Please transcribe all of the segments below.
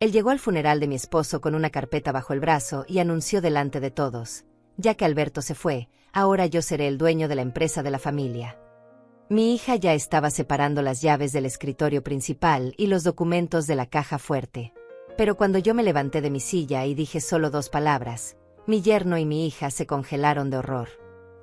Él llegó al funeral de mi esposo con una carpeta bajo el brazo y anunció delante de todos: ya que Alberto se fue, ahora yo seré el dueño de la empresa de la familia. Mi hija ya estaba separando las llaves del escritorio principal y los documentos de la caja fuerte. Pero cuando yo me levanté de mi silla y dije solo 2 palabras, mi yerno y mi hija se congelaron de horror.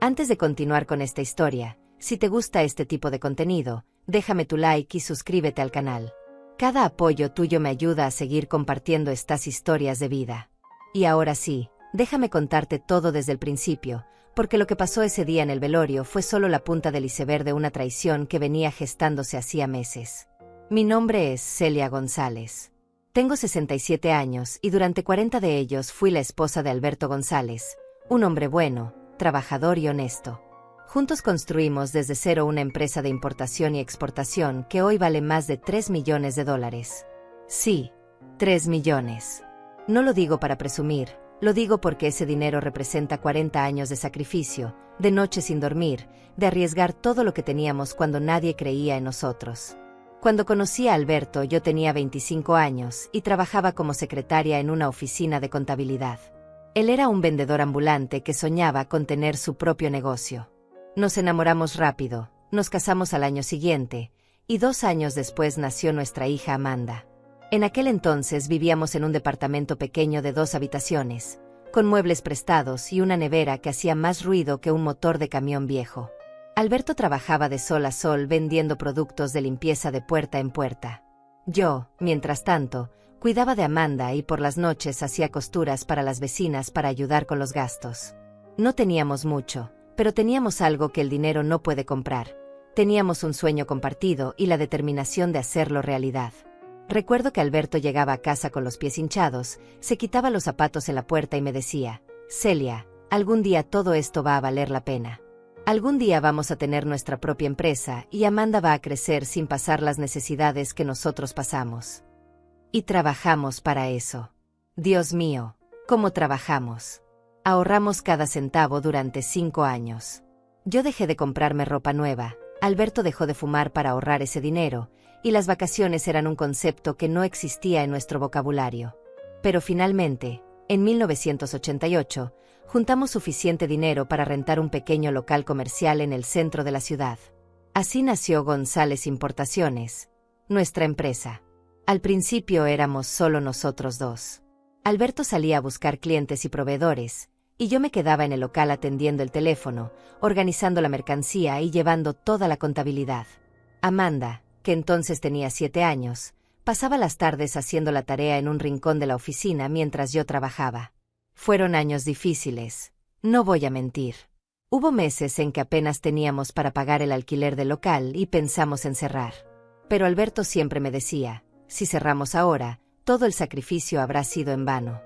Antes de continuar con esta historia, si te gusta este tipo de contenido, déjame tu like y suscríbete al canal. Cada apoyo tuyo me ayuda a seguir compartiendo estas historias de vida. Y ahora sí, déjame contarte todo desde el principio, porque lo que pasó ese día en el velorio fue solo la punta del iceberg de una traición que venía gestándose hacía meses. Mi nombre es Celia González. Tengo 67 años y durante 40 de ellos fui la esposa de Alberto González, un hombre bueno, trabajador y honesto. Juntos construimos desde cero una empresa de importación y exportación que hoy vale más de $3 millones. Sí, 3 millones. No lo digo para presumir, lo digo porque ese dinero representa 40 años de sacrificio, de noches sin dormir, de arriesgar todo lo que teníamos cuando nadie creía en nosotros. Cuando conocí a Alberto yo tenía 25 años y trabajaba como secretaria en una oficina de contabilidad. Él era un vendedor ambulante que soñaba con tener su propio negocio. Nos enamoramos rápido, nos casamos al año siguiente, y 2 años después nació nuestra hija Amanda. En aquel entonces vivíamos en un departamento pequeño de 2 habitaciones, con muebles prestados y una nevera que hacía más ruido que un motor de camión viejo. Alberto trabajaba de sol a sol vendiendo productos de limpieza de puerta en puerta. Yo, mientras tanto, cuidaba de Amanda y por las noches hacía costuras para las vecinas para ayudar con los gastos. No teníamos mucho, pero teníamos algo que el dinero no puede comprar. Teníamos un sueño compartido y la determinación de hacerlo realidad. Recuerdo que Alberto llegaba a casa con los pies hinchados, se quitaba los zapatos en la puerta y me decía: Celia, algún día todo esto va a valer la pena. Algún día vamos a tener nuestra propia empresa y Amanda va a crecer sin pasar las necesidades que nosotros pasamos. Y trabajamos para eso. Dios mío, ¿cómo trabajamos? Ahorramos cada centavo durante 5 años. Yo dejé de comprarme ropa nueva, Alberto dejó de fumar para ahorrar ese dinero, y las vacaciones eran un concepto que no existía en nuestro vocabulario. Pero finalmente, en 1988, juntamos suficiente dinero para rentar un pequeño local comercial en el centro de la ciudad. Así nació González Importaciones, nuestra empresa. Al principio éramos solo nosotros 2. Alberto salía a buscar clientes y proveedores, y yo me quedaba en el local atendiendo el teléfono, organizando la mercancía y llevando toda la contabilidad. Amanda, que entonces tenía 7 años, pasaba las tardes haciendo la tarea en un rincón de la oficina mientras yo trabajaba. Fueron años difíciles, no voy a mentir. Hubo meses en que apenas teníamos para pagar el alquiler del local y pensamos en cerrar. Pero Alberto siempre me decía: si cerramos ahora, todo el sacrificio habrá sido en vano.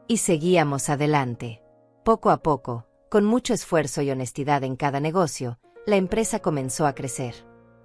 Y seguíamos adelante. Poco a poco, con mucho esfuerzo y honestidad en cada negocio, la empresa comenzó a crecer.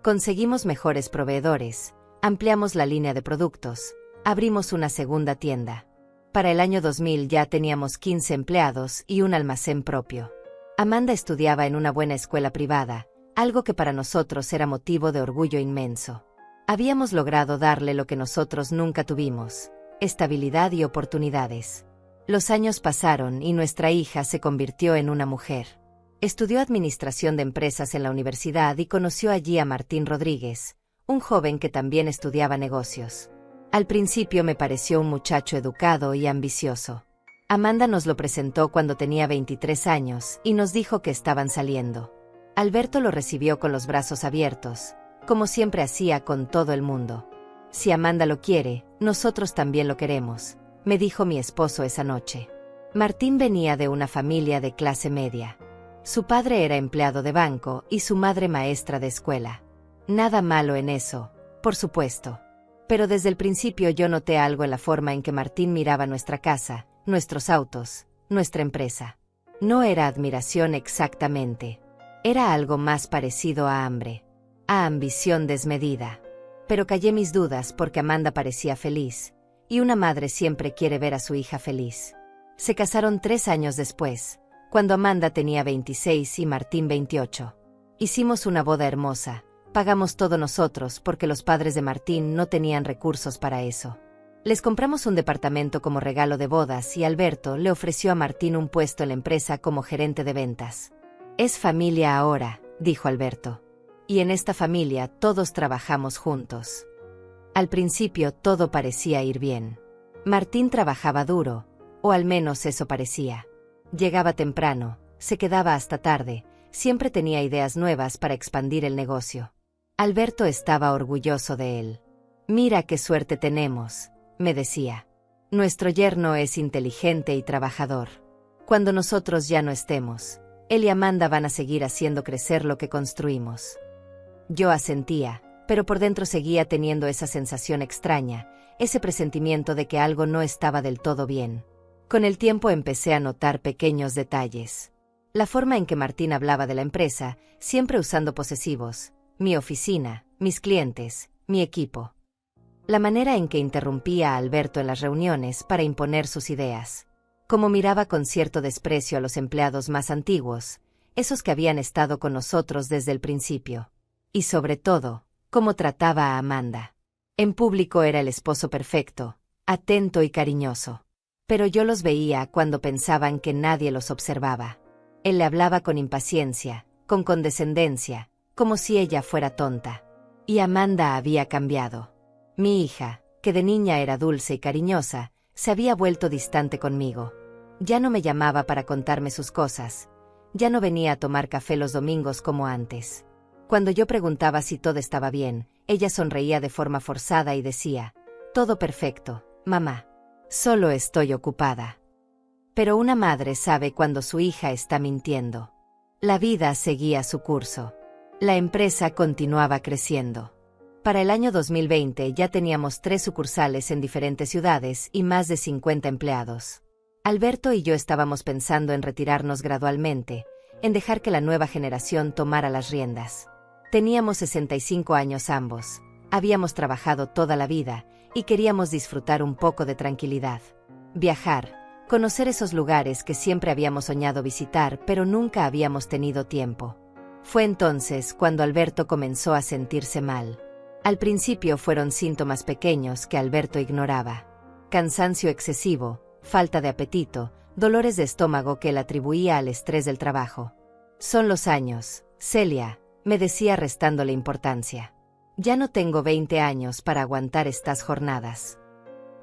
Conseguimos mejores proveedores, ampliamos la línea de productos, abrimos una segunda tienda. Para el año 2000 ya teníamos 15 empleados y un almacén propio. Amanda estudiaba en una buena escuela privada, algo que para nosotros era motivo de orgullo inmenso. Habíamos logrado darle lo que nosotros nunca tuvimos: estabilidad y oportunidades. Los años pasaron y nuestra hija se convirtió en una mujer. Estudió administración de empresas en la universidad y conoció allí a Martín Rodríguez, un joven que también estudiaba negocios. Al principio me pareció un muchacho educado y ambicioso. Amanda nos lo presentó cuando tenía 23 años y nos dijo que estaban saliendo. Alberto lo recibió con los brazos abiertos, como siempre hacía con todo el mundo. Si Amanda lo quiere, nosotros también lo queremos, me dijo mi esposo esa noche. Martín venía de una familia de clase media. Su padre era empleado de banco y su madre maestra de escuela. Nada malo en eso, por supuesto. Pero desde el principio yo noté algo en la forma en que Martín miraba nuestra casa, nuestros autos, nuestra empresa. No era admiración exactamente. Era algo más parecido a hambre, a ambición desmedida. Pero callé mis dudas porque Amanda parecía feliz, y una madre siempre quiere ver a su hija feliz. Se casaron 3 años después, cuando Amanda tenía 26 y Martín 28. Hicimos una boda hermosa, pagamos todo nosotros porque los padres de Martín no tenían recursos para eso. Les compramos un departamento como regalo de bodas y Alberto le ofreció a Martín un puesto en la empresa como gerente de ventas. Es familia ahora, dijo Alberto. Y en esta familia todos trabajamos juntos. Al principio todo parecía ir bien. Martín trabajaba duro, o al menos eso parecía. Llegaba temprano, se quedaba hasta tarde, siempre tenía ideas nuevas para expandir el negocio. Alberto estaba orgulloso de él. Mira qué suerte tenemos, me decía. Nuestro yerno es inteligente y trabajador. Cuando nosotros ya no estemos, él y Amanda van a seguir haciendo crecer lo que construimos. Yo asentía, pero por dentro seguía teniendo esa sensación extraña, ese presentimiento de que algo no estaba del todo bien. Con el tiempo empecé a notar pequeños detalles. La forma en que Martín hablaba de la empresa, siempre usando posesivos, mi oficina, mis clientes, mi equipo. La manera en que interrumpía a Alberto en las reuniones para imponer sus ideas. Cómo miraba con cierto desprecio a los empleados más antiguos, esos que habían estado con nosotros desde el principio. Y sobre todo, cómo trataba a Amanda. En público era el esposo perfecto, atento y cariñoso. Pero yo los veía cuando pensaban que nadie los observaba. Él le hablaba con impaciencia, con condescendencia, como si ella fuera tonta. Y Amanda había cambiado. Mi hija, que de niña era dulce y cariñosa, se había vuelto distante conmigo. Ya no me llamaba para contarme sus cosas. Ya no venía a tomar café los domingos como antes. Cuando yo preguntaba si todo estaba bien, ella sonreía de forma forzada y decía, «Todo perfecto, mamá. Solo estoy ocupada». Pero una madre sabe cuando su hija está mintiendo. La vida seguía su curso. La empresa continuaba creciendo. Para el año 2020 ya teníamos 3 sucursales en diferentes ciudades y más de 50 empleados. Alberto y yo estábamos pensando en retirarnos gradualmente, en dejar que la nueva generación tomara las riendas. Teníamos 65 años ambos, habíamos trabajado toda la vida y queríamos disfrutar un poco de tranquilidad. Viajar, conocer esos lugares que siempre habíamos soñado visitar pero nunca habíamos tenido tiempo. Fue entonces cuando Alberto comenzó a sentirse mal. Al principio fueron síntomas pequeños que Alberto ignoraba. Cansancio excesivo, falta de apetito, dolores de estómago que él atribuía al estrés del trabajo. Son los años, Celia, me decía restándole importancia. Ya no tengo 20 años para aguantar estas jornadas.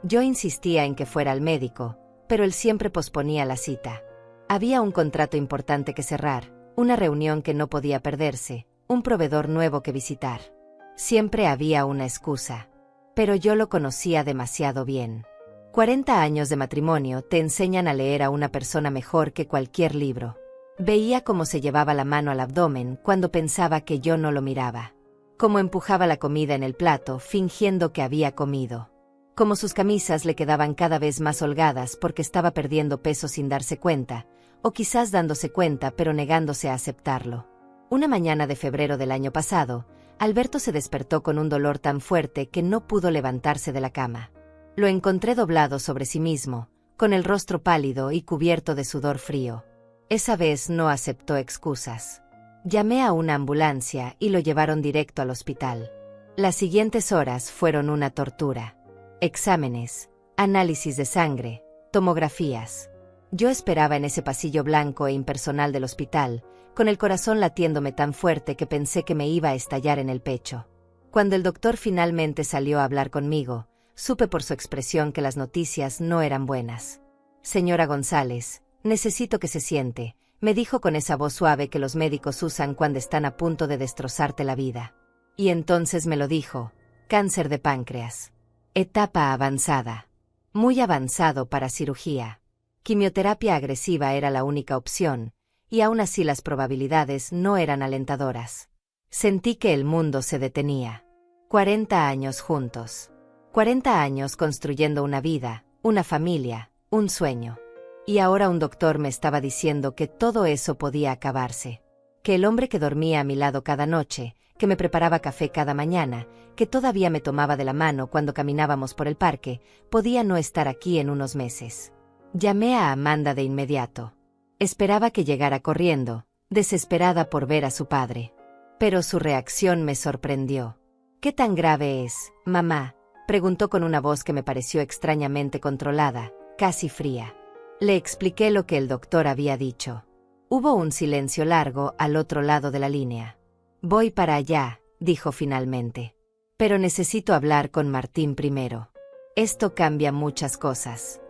Yo insistía en que fuera al médico, pero él siempre posponía la cita. Había un contrato importante que cerrar, una reunión que no podía perderse, un proveedor nuevo que visitar. Siempre había una excusa. Pero yo lo conocía demasiado bien. 40 años de matrimonio te enseñan a leer a una persona mejor que cualquier libro. Veía cómo se llevaba la mano al abdomen cuando pensaba que yo no lo miraba. Cómo empujaba la comida en el plato fingiendo que había comido. Cómo sus camisas le quedaban cada vez más holgadas porque estaba perdiendo peso sin darse cuenta, o quizás dándose cuenta pero negándose a aceptarlo. Una mañana de febrero del año pasado, Alberto se despertó con un dolor tan fuerte que no pudo levantarse de la cama. Lo encontré doblado sobre sí mismo, con el rostro pálido y cubierto de sudor frío. Esa vez no aceptó excusas. Llamé a una ambulancia y lo llevaron directo al hospital. Las siguientes horas fueron una tortura. Exámenes, análisis de sangre, tomografías. Yo esperaba en ese pasillo blanco e impersonal del hospital, con el corazón latiéndome tan fuerte que pensé que me iba a estallar en el pecho. Cuando el doctor finalmente salió a hablar conmigo, supe por su expresión que las noticias no eran buenas. «Señora González, necesito que se siente», me dijo con esa voz suave que los médicos usan cuando están a punto de destrozarte la vida. Y entonces me lo dijo, cáncer de páncreas. Etapa avanzada. Muy avanzado para cirugía. Quimioterapia agresiva era la única opción, y aún así las probabilidades no eran alentadoras. Sentí que el mundo se detenía. 40 años juntos. 40 años construyendo una vida, una familia, un sueño. Y ahora un doctor me estaba diciendo que todo eso podía acabarse. Que el hombre que dormía a mi lado cada noche, que me preparaba café cada mañana, que todavía me tomaba de la mano cuando caminábamos por el parque, podía no estar aquí en unos meses. Llamé a Amanda de inmediato. Esperaba que llegara corriendo, desesperada por ver a su padre. Pero su reacción me sorprendió. «¿Qué tan grave es, mamá?», Preguntó con una voz que me pareció extrañamente controlada, casi fría. Le expliqué lo que el doctor había dicho. Hubo un silencio largo al otro lado de la línea. Voy para allá, dijo finalmente. Pero necesito hablar con Martín primero. Esto cambia muchas cosas.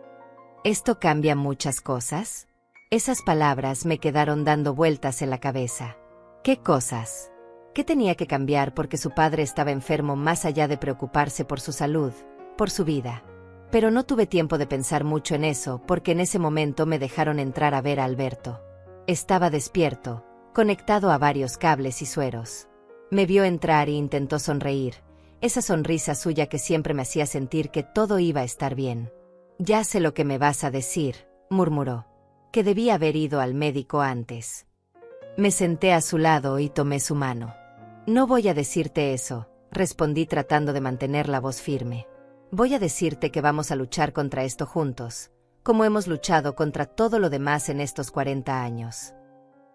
¿Esto cambia muchas cosas? Esas palabras me quedaron dando vueltas en la cabeza. ¿Qué cosas? ¿Qué tenía que cambiar porque su padre estaba enfermo más allá de preocuparse por su salud, por su vida? Pero no tuve tiempo de pensar mucho en eso porque en ese momento me dejaron entrar a ver a Alberto. Estaba despierto, conectado a varios cables y sueros. Me vio entrar e intentó sonreír, esa sonrisa suya que siempre me hacía sentir que todo iba a estar bien. Ya sé lo que me vas a decir, murmuró. Que debía haber ido al médico antes. Me senté a su lado y tomé su mano. No voy a decirte eso, respondí tratando de mantener la voz firme. Voy a decirte que vamos a luchar contra esto juntos, como hemos luchado contra todo lo demás en estos 40 años.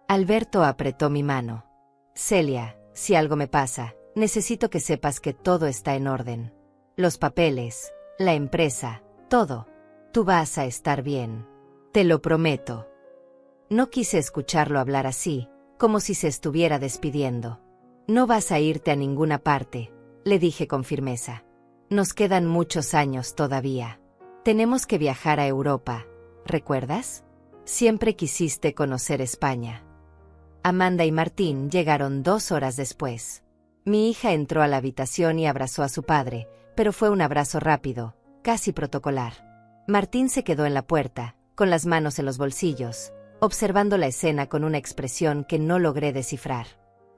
Alberto apretó mi mano. Celia, si algo me pasa, necesito que sepas que todo está en orden. Los papeles, la empresa, todo. Tú vas a estar bien. Te lo prometo. No quise escucharlo hablar así, como si se estuviera despidiendo. No vas a irte a ninguna parte, le dije con firmeza. Nos quedan muchos años todavía. Tenemos que viajar a Europa, ¿recuerdas? Siempre quisiste conocer España. Amanda y Martín llegaron 2 horas después. Mi hija entró a la habitación y abrazó a su padre, pero fue un abrazo rápido, casi protocolar. Martín se quedó en la puerta, con las manos en los bolsillos, observando la escena con una expresión que no logré descifrar.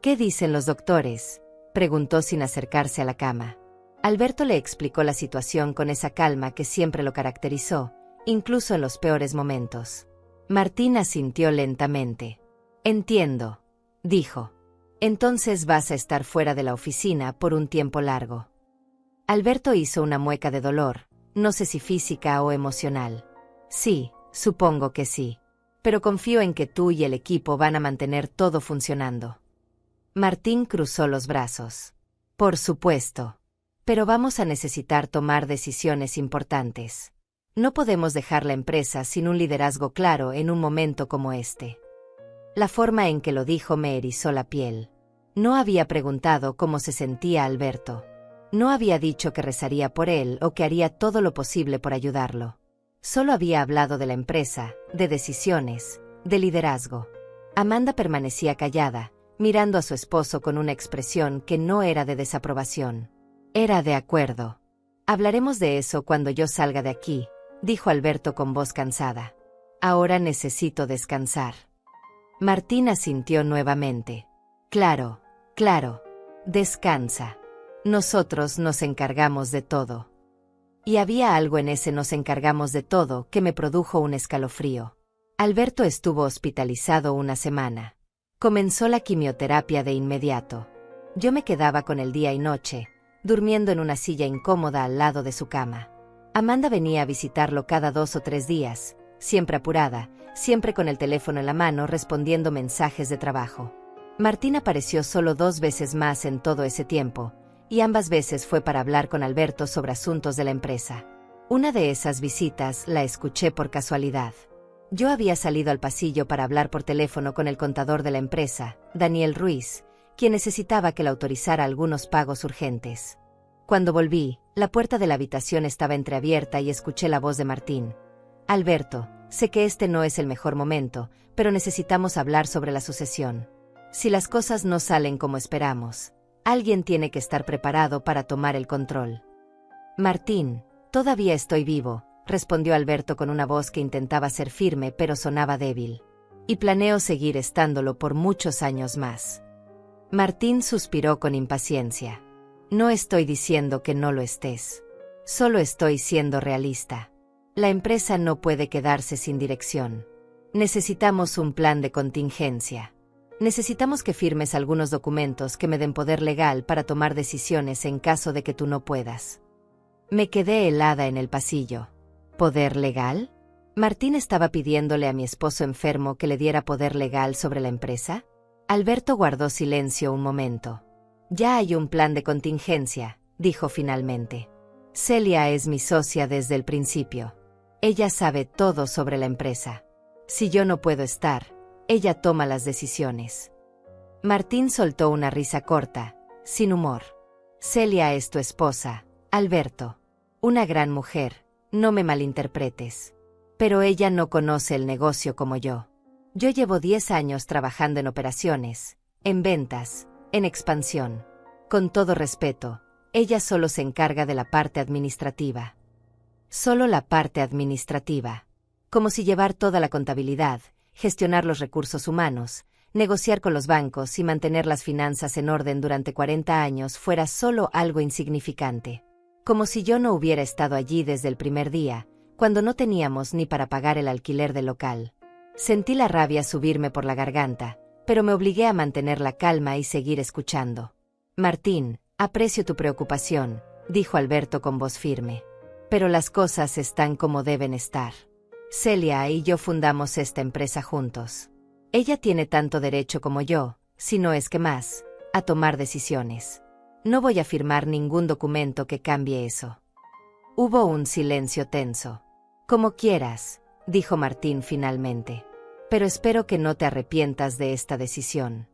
¿Qué dicen los doctores?, preguntó sin acercarse a la cama. Alberto le explicó la situación con esa calma que siempre lo caracterizó, incluso en los peores momentos. Martín asintió lentamente. Entiendo, dijo. Entonces vas a estar fuera de la oficina por un tiempo largo. Alberto hizo una mueca de dolor, no sé si física o emocional. Sí, supongo que sí. Pero confío en que tú y el equipo van a mantener todo funcionando. Martín cruzó los brazos. Por supuesto. Pero vamos a necesitar tomar decisiones importantes. No podemos dejar la empresa sin un liderazgo claro en un momento como este. La forma en que lo dijo me erizó la piel. No había preguntado cómo se sentía Alberto. No había dicho que rezaría por él o que haría todo lo posible por ayudarlo. Solo había hablado de la empresa, de decisiones, de liderazgo. Amanda permanecía callada, mirando a su esposo con una expresión que no era de desaprobación. Era de acuerdo. Hablaremos de eso cuando yo salga de aquí, dijo Alberto con voz cansada. Ahora necesito descansar. Martín asintió nuevamente. Claro, claro. Descansa. Nosotros nos encargamos de todo. Y había algo en ese nos encargamos de todo que me produjo un escalofrío. Alberto estuvo hospitalizado 1 semana. Comenzó la quimioterapia de inmediato. Yo me quedaba con él día y noche, durmiendo en una silla incómoda al lado de su cama. Amanda venía a visitarlo cada 2 o 3 días, siempre apurada, siempre con el teléfono en la mano respondiendo mensajes de trabajo. Martín apareció solo 2 veces más en todo ese tiempo, y ambas veces fue para hablar con Alberto sobre asuntos de la empresa. Una de esas visitas la escuché por casualidad. Yo había salido al pasillo para hablar por teléfono con el contador de la empresa, Daniel Ruiz, quien necesitaba que le autorizara algunos pagos urgentes. Cuando volví, la puerta de la habitación estaba entreabierta y escuché la voz de Martín. Alberto, sé que este no es el mejor momento, pero necesitamos hablar sobre la sucesión. Si las cosas no salen como esperamos, alguien tiene que estar preparado para tomar el control. Martín, todavía estoy vivo, respondió Alberto con una voz que intentaba ser firme pero sonaba débil. Y planeo seguir estándolo por muchos años más. Martín suspiró con impaciencia. No estoy diciendo que no lo estés. Solo estoy siendo realista. La empresa no puede quedarse sin dirección. Necesitamos un plan de contingencia. Necesitamos que firmes algunos documentos que me den poder legal para tomar decisiones en caso de que tú no puedas. Me quedé helada en el pasillo. ¿Poder legal? ¿Martín estaba pidiéndole a mi esposo enfermo que le diera poder legal sobre la empresa? Alberto guardó silencio un momento. Ya hay un plan de contingencia, dijo finalmente. Celia es mi socia desde el principio. Ella sabe todo sobre la empresa. Si yo no puedo estar, ella toma las decisiones. Martín soltó una risa corta, sin humor. Celia es tu esposa, Alberto. Una gran mujer, no me malinterpretes. Pero ella no conoce el negocio como yo. Yo llevo 10 años trabajando en operaciones, en ventas, en expansión. Con todo respeto, ella solo se encarga de la parte administrativa. Solo la parte administrativa. Como si llevar toda la contabilidad, gestionar los recursos humanos, negociar con los bancos y mantener las finanzas en orden durante 40 años fuera solo algo insignificante. Como si yo no hubiera estado allí desde el primer día, cuando no teníamos ni para pagar el alquiler del local. Sentí la rabia subirme por la garganta, pero me obligué a mantener la calma y seguir escuchando. Martín, aprecio tu preocupación, dijo Alberto con voz firme. Pero las cosas están como deben estar. Celia y yo fundamos esta empresa juntos. Ella tiene tanto derecho como yo, si no es que más, a tomar decisiones. No voy a firmar ningún documento que cambie eso. Hubo un silencio tenso. Como quieras, dijo Martín finalmente. Pero espero que no te arrepientas de esta decisión.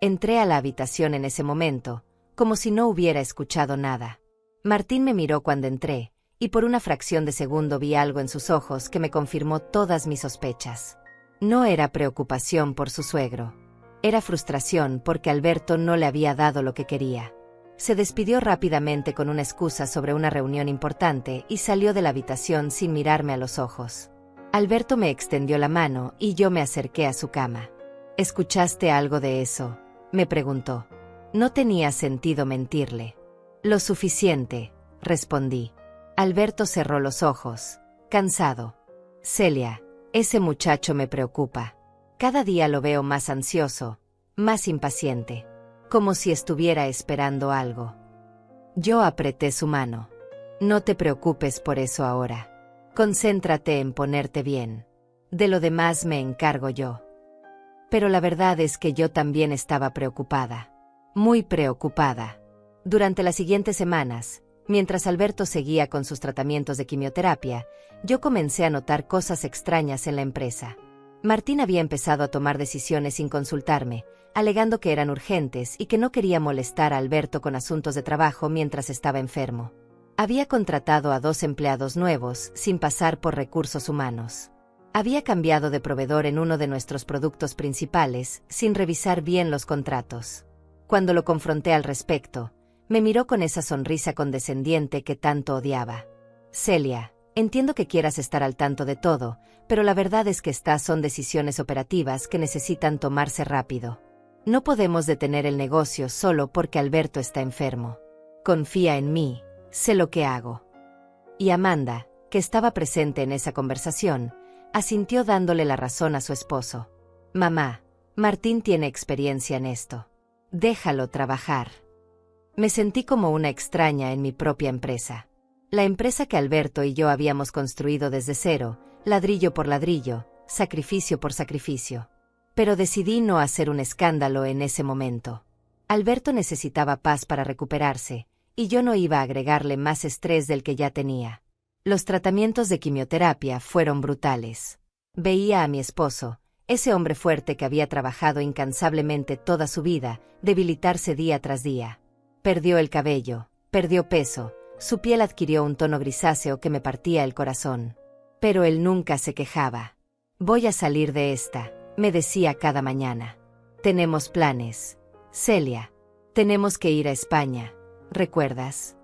Entré a la habitación en ese momento, como si no hubiera escuchado nada. Martín me miró cuando entré, y por una fracción de segundo vi algo en sus ojos que me confirmó todas mis sospechas. No era preocupación por su suegro. Era frustración porque Alberto no le había dado lo que quería. Se despidió rápidamente con una excusa sobre una reunión importante y salió de la habitación sin mirarme a los ojos. Alberto me extendió la mano y yo me acerqué a su cama. ¿Escuchaste algo de eso?, me preguntó. No tenía sentido mentirle. Lo suficiente, respondí. Alberto cerró los ojos, cansado. Celia, ese muchacho me preocupa. Cada día lo veo más ansioso, más impaciente, como si estuviera esperando algo. Yo apreté su mano. No te preocupes por eso ahora. Concéntrate en ponerte bien. De lo demás me encargo yo. Pero la verdad es que yo también estaba preocupada. Muy preocupada. Durante las siguientes semanas, mientras Alberto seguía con sus tratamientos de quimioterapia, yo comencé a notar cosas extrañas en la empresa. Martín había empezado a tomar decisiones sin consultarme, alegando que eran urgentes y que no quería molestar a Alberto con asuntos de trabajo mientras estaba enfermo. Había contratado a 2 empleados nuevos sin pasar por recursos humanos. Había cambiado de proveedor en uno de nuestros productos principales sin revisar bien los contratos. Cuando lo confronté al respecto, me miró con esa sonrisa condescendiente que tanto odiaba. Celia, entiendo que quieras estar al tanto de todo, pero la verdad es que estas son decisiones operativas que necesitan tomarse rápido. No podemos detener el negocio solo porque Alberto está enfermo. Confía en mí, sé lo que hago. Y Amanda, que estaba presente en esa conversación, asintió dándole la razón a su esposo. Mamá, Martín tiene experiencia en esto. Déjalo trabajar. Me sentí como una extraña en mi propia empresa. La empresa que Alberto y yo habíamos construido desde cero, ladrillo por ladrillo, sacrificio por sacrificio. Pero decidí no hacer un escándalo en ese momento. Alberto necesitaba paz para recuperarse, y yo no iba a agregarle más estrés del que ya tenía. Los tratamientos de quimioterapia fueron brutales. Veía a mi esposo, ese hombre fuerte que había trabajado incansablemente toda su vida, debilitarse día tras día. Perdió el cabello, perdió peso, su piel adquirió un tono grisáceo que me partía el corazón. Pero él nunca se quejaba. Voy a salir de esta, me decía cada mañana. Tenemos planes. Celia, tenemos que ir a España, ¿recuerdas?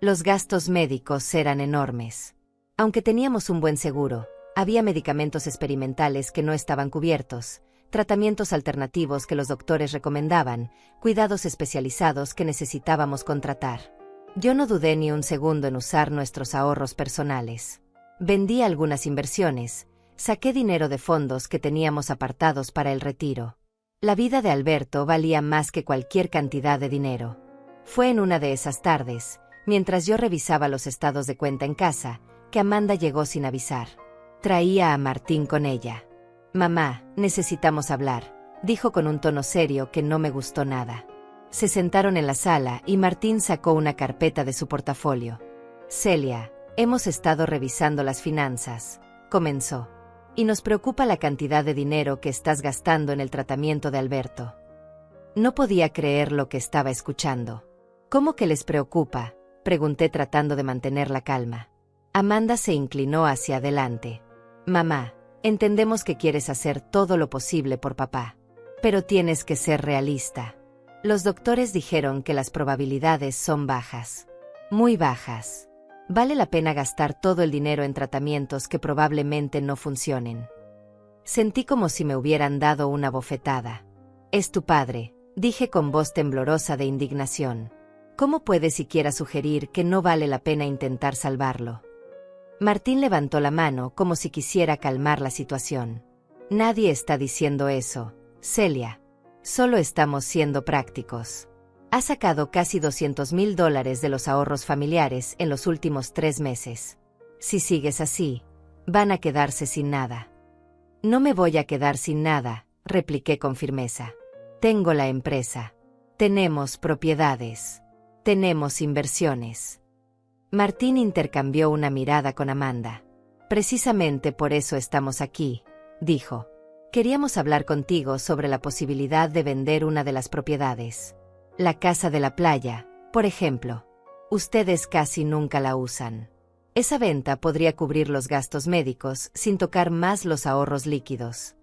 Los gastos médicos eran enormes. Aunque teníamos un buen seguro, había medicamentos experimentales que no estaban cubiertos, tratamientos alternativos que los doctores recomendaban, cuidados especializados que necesitábamos contratar. Yo no dudé ni un segundo en usar nuestros ahorros personales. Vendí algunas inversiones, saqué dinero de fondos que teníamos apartados para el retiro. La vida de Alberto valía más que cualquier cantidad de dinero. Fue en una de esas tardes, mientras yo revisaba los estados de cuenta en casa, que Amanda llegó sin avisar. Traía a Martín con ella. Mamá, necesitamos hablar, dijo con un tono serio que no me gustó nada. Se sentaron en la sala y Martín sacó una carpeta de su portafolio. Celia, hemos estado revisando las finanzas, comenzó. Y nos preocupa la cantidad de dinero que estás gastando en el tratamiento de Alberto. No podía creer lo que estaba escuchando. ¿Cómo que les preocupa?, pregunté tratando de mantener la calma. Amanda se inclinó hacia adelante. Mamá, entendemos que quieres hacer todo lo posible por papá. Pero tienes que ser realista. Los doctores dijeron que las probabilidades son bajas. Muy bajas. Vale la pena gastar todo el dinero en tratamientos que probablemente no funcionen. Sentí como si me hubieran dado una bofetada. Es tu padre, dije con voz temblorosa de indignación. ¿Cómo puede siquiera sugerir que no vale la pena intentar salvarlo? Martín levantó la mano como si quisiera calmar la situación. Nadie está diciendo eso, Celia. Solo estamos siendo prácticos. Ha sacado casi $200,000 de los ahorros familiares en los últimos 3 meses. Si sigues así, van a quedarse sin nada. No me voy a quedar sin nada, repliqué con firmeza. Tengo la empresa. Tenemos propiedades. Tenemos inversiones. Martín intercambió una mirada con Amanda. Precisamente por eso estamos aquí, dijo. Queríamos hablar contigo sobre la posibilidad de vender una de las propiedades. La casa de la playa, por ejemplo. Ustedes casi nunca la usan. Esa venta podría cubrir los gastos médicos sin tocar más los ahorros líquidos.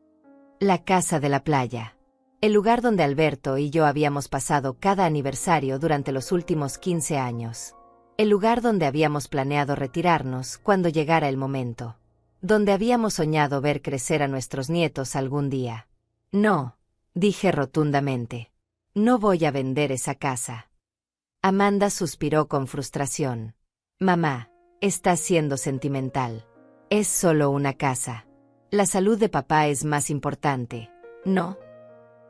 La casa de la playa. El lugar donde Alberto y yo habíamos pasado cada aniversario durante los últimos 15 años. El lugar donde habíamos planeado retirarnos cuando llegara el momento. Donde habíamos soñado ver crecer a nuestros nietos algún día. No, dije rotundamente. No voy a vender esa casa. Amanda suspiró con frustración. Mamá, estás siendo sentimental. Es solo una casa. La salud de papá es más importante, ¿no?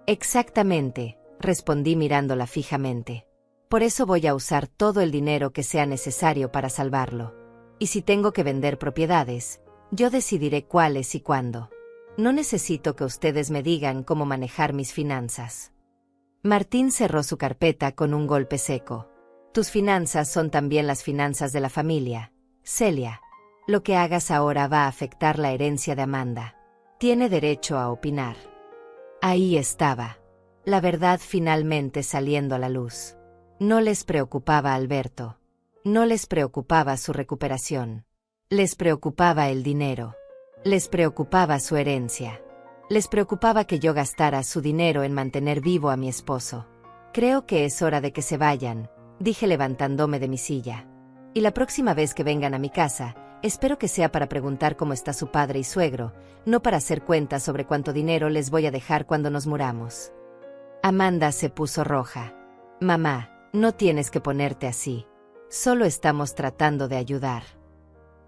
Exactamente, respondí mirándola fijamente. Por eso voy a usar todo el dinero que sea necesario para salvarlo. Y si tengo que vender propiedades, yo decidiré cuáles y cuándo. No necesito que ustedes me digan cómo manejar mis finanzas. Martín cerró su carpeta con un golpe seco. Tus finanzas son también las finanzas de la familia, Celia. Lo que hagas ahora va a afectar la herencia de Amanda. Tiene derecho a opinar. Ahí estaba. La verdad finalmente saliendo a la luz. No les preocupaba Alberto. No les preocupaba su recuperación. Les preocupaba el dinero. Les preocupaba su herencia. Les preocupaba que yo gastara su dinero en mantener vivo a mi esposo. Creo que es hora de que se vayan, dije levantándome de mi silla. Y la próxima vez que vengan a mi casa, espero que sea para preguntar cómo está su padre y suegro, no para hacer cuentas sobre cuánto dinero les voy a dejar cuando nos muramos. Amanda se puso roja. Mamá, no tienes que ponerte así. Solo estamos tratando de ayudar.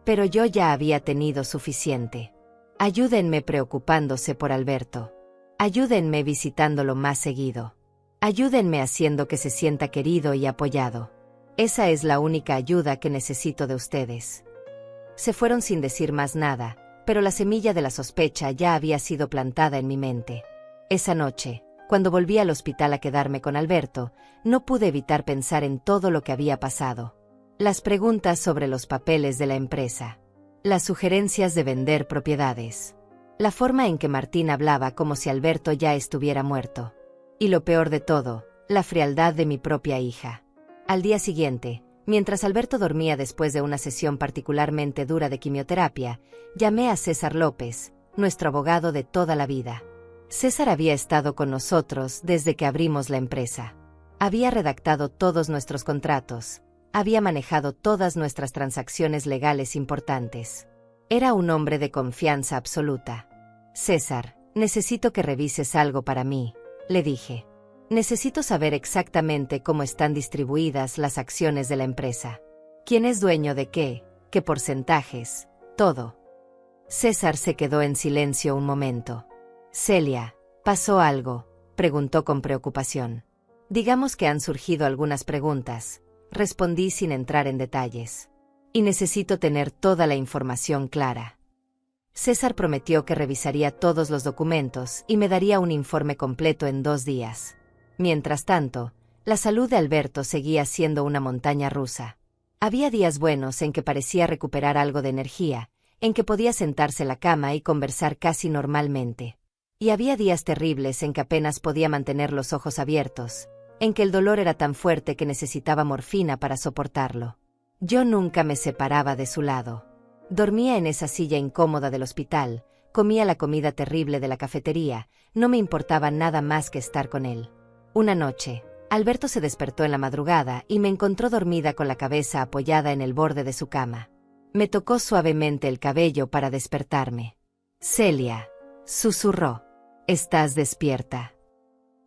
Pero yo ya había tenido suficiente. Ayúdenme preocupándose por Alberto. Ayúdenme visitándolo más seguido. Ayúdenme haciendo que se sienta querido y apoyado. Esa es la única ayuda que necesito de ustedes. Se fueron sin decir más nada, pero la semilla de la sospecha ya había sido plantada en mi mente. Esa noche, cuando volví al hospital a quedarme con Alberto, no pude evitar pensar en todo lo que había pasado. Las preguntas sobre los papeles de la empresa. Las sugerencias de vender propiedades. La forma en que Martín hablaba como si Alberto ya estuviera muerto. Y lo peor de todo, la frialdad de mi propia hija. Al día siguiente, mientras Alberto dormía después de una sesión particularmente dura de quimioterapia, llamé a César López, nuestro abogado de toda la vida. César había estado con nosotros desde que abrimos la empresa. Había redactado todos nuestros contratos. Había manejado todas nuestras transacciones legales importantes. Era un hombre de confianza absoluta. César, necesito que revises algo para mí, le dije. Necesito saber exactamente cómo están distribuidas las acciones de la empresa. ¿Quién es dueño de qué porcentajes, todo? César se quedó en silencio un momento. Celia, ¿pasó algo?, preguntó con preocupación. Digamos que han surgido algunas preguntas, respondí sin entrar en detalles. Y necesito tener toda la información clara. César prometió que revisaría todos los documentos y me daría un informe completo en 2 días. Mientras tanto, la salud de Alberto seguía siendo una montaña rusa. Había días buenos en que parecía recuperar algo de energía, en que podía sentarse en la cama y conversar casi normalmente. Y había días terribles en que apenas podía mantener los ojos abiertos, en que el dolor era tan fuerte que necesitaba morfina para soportarlo. Yo nunca me separaba de su lado. Dormía en esa silla incómoda del hospital, comía la comida terrible de la cafetería, no me importaba nada más que estar con él. Una noche, Alberto se despertó en la madrugada y me encontró dormida con la cabeza apoyada en el borde de su cama. Me tocó suavemente el cabello para despertarme. «Celia», susurró, «¿estás despierta?»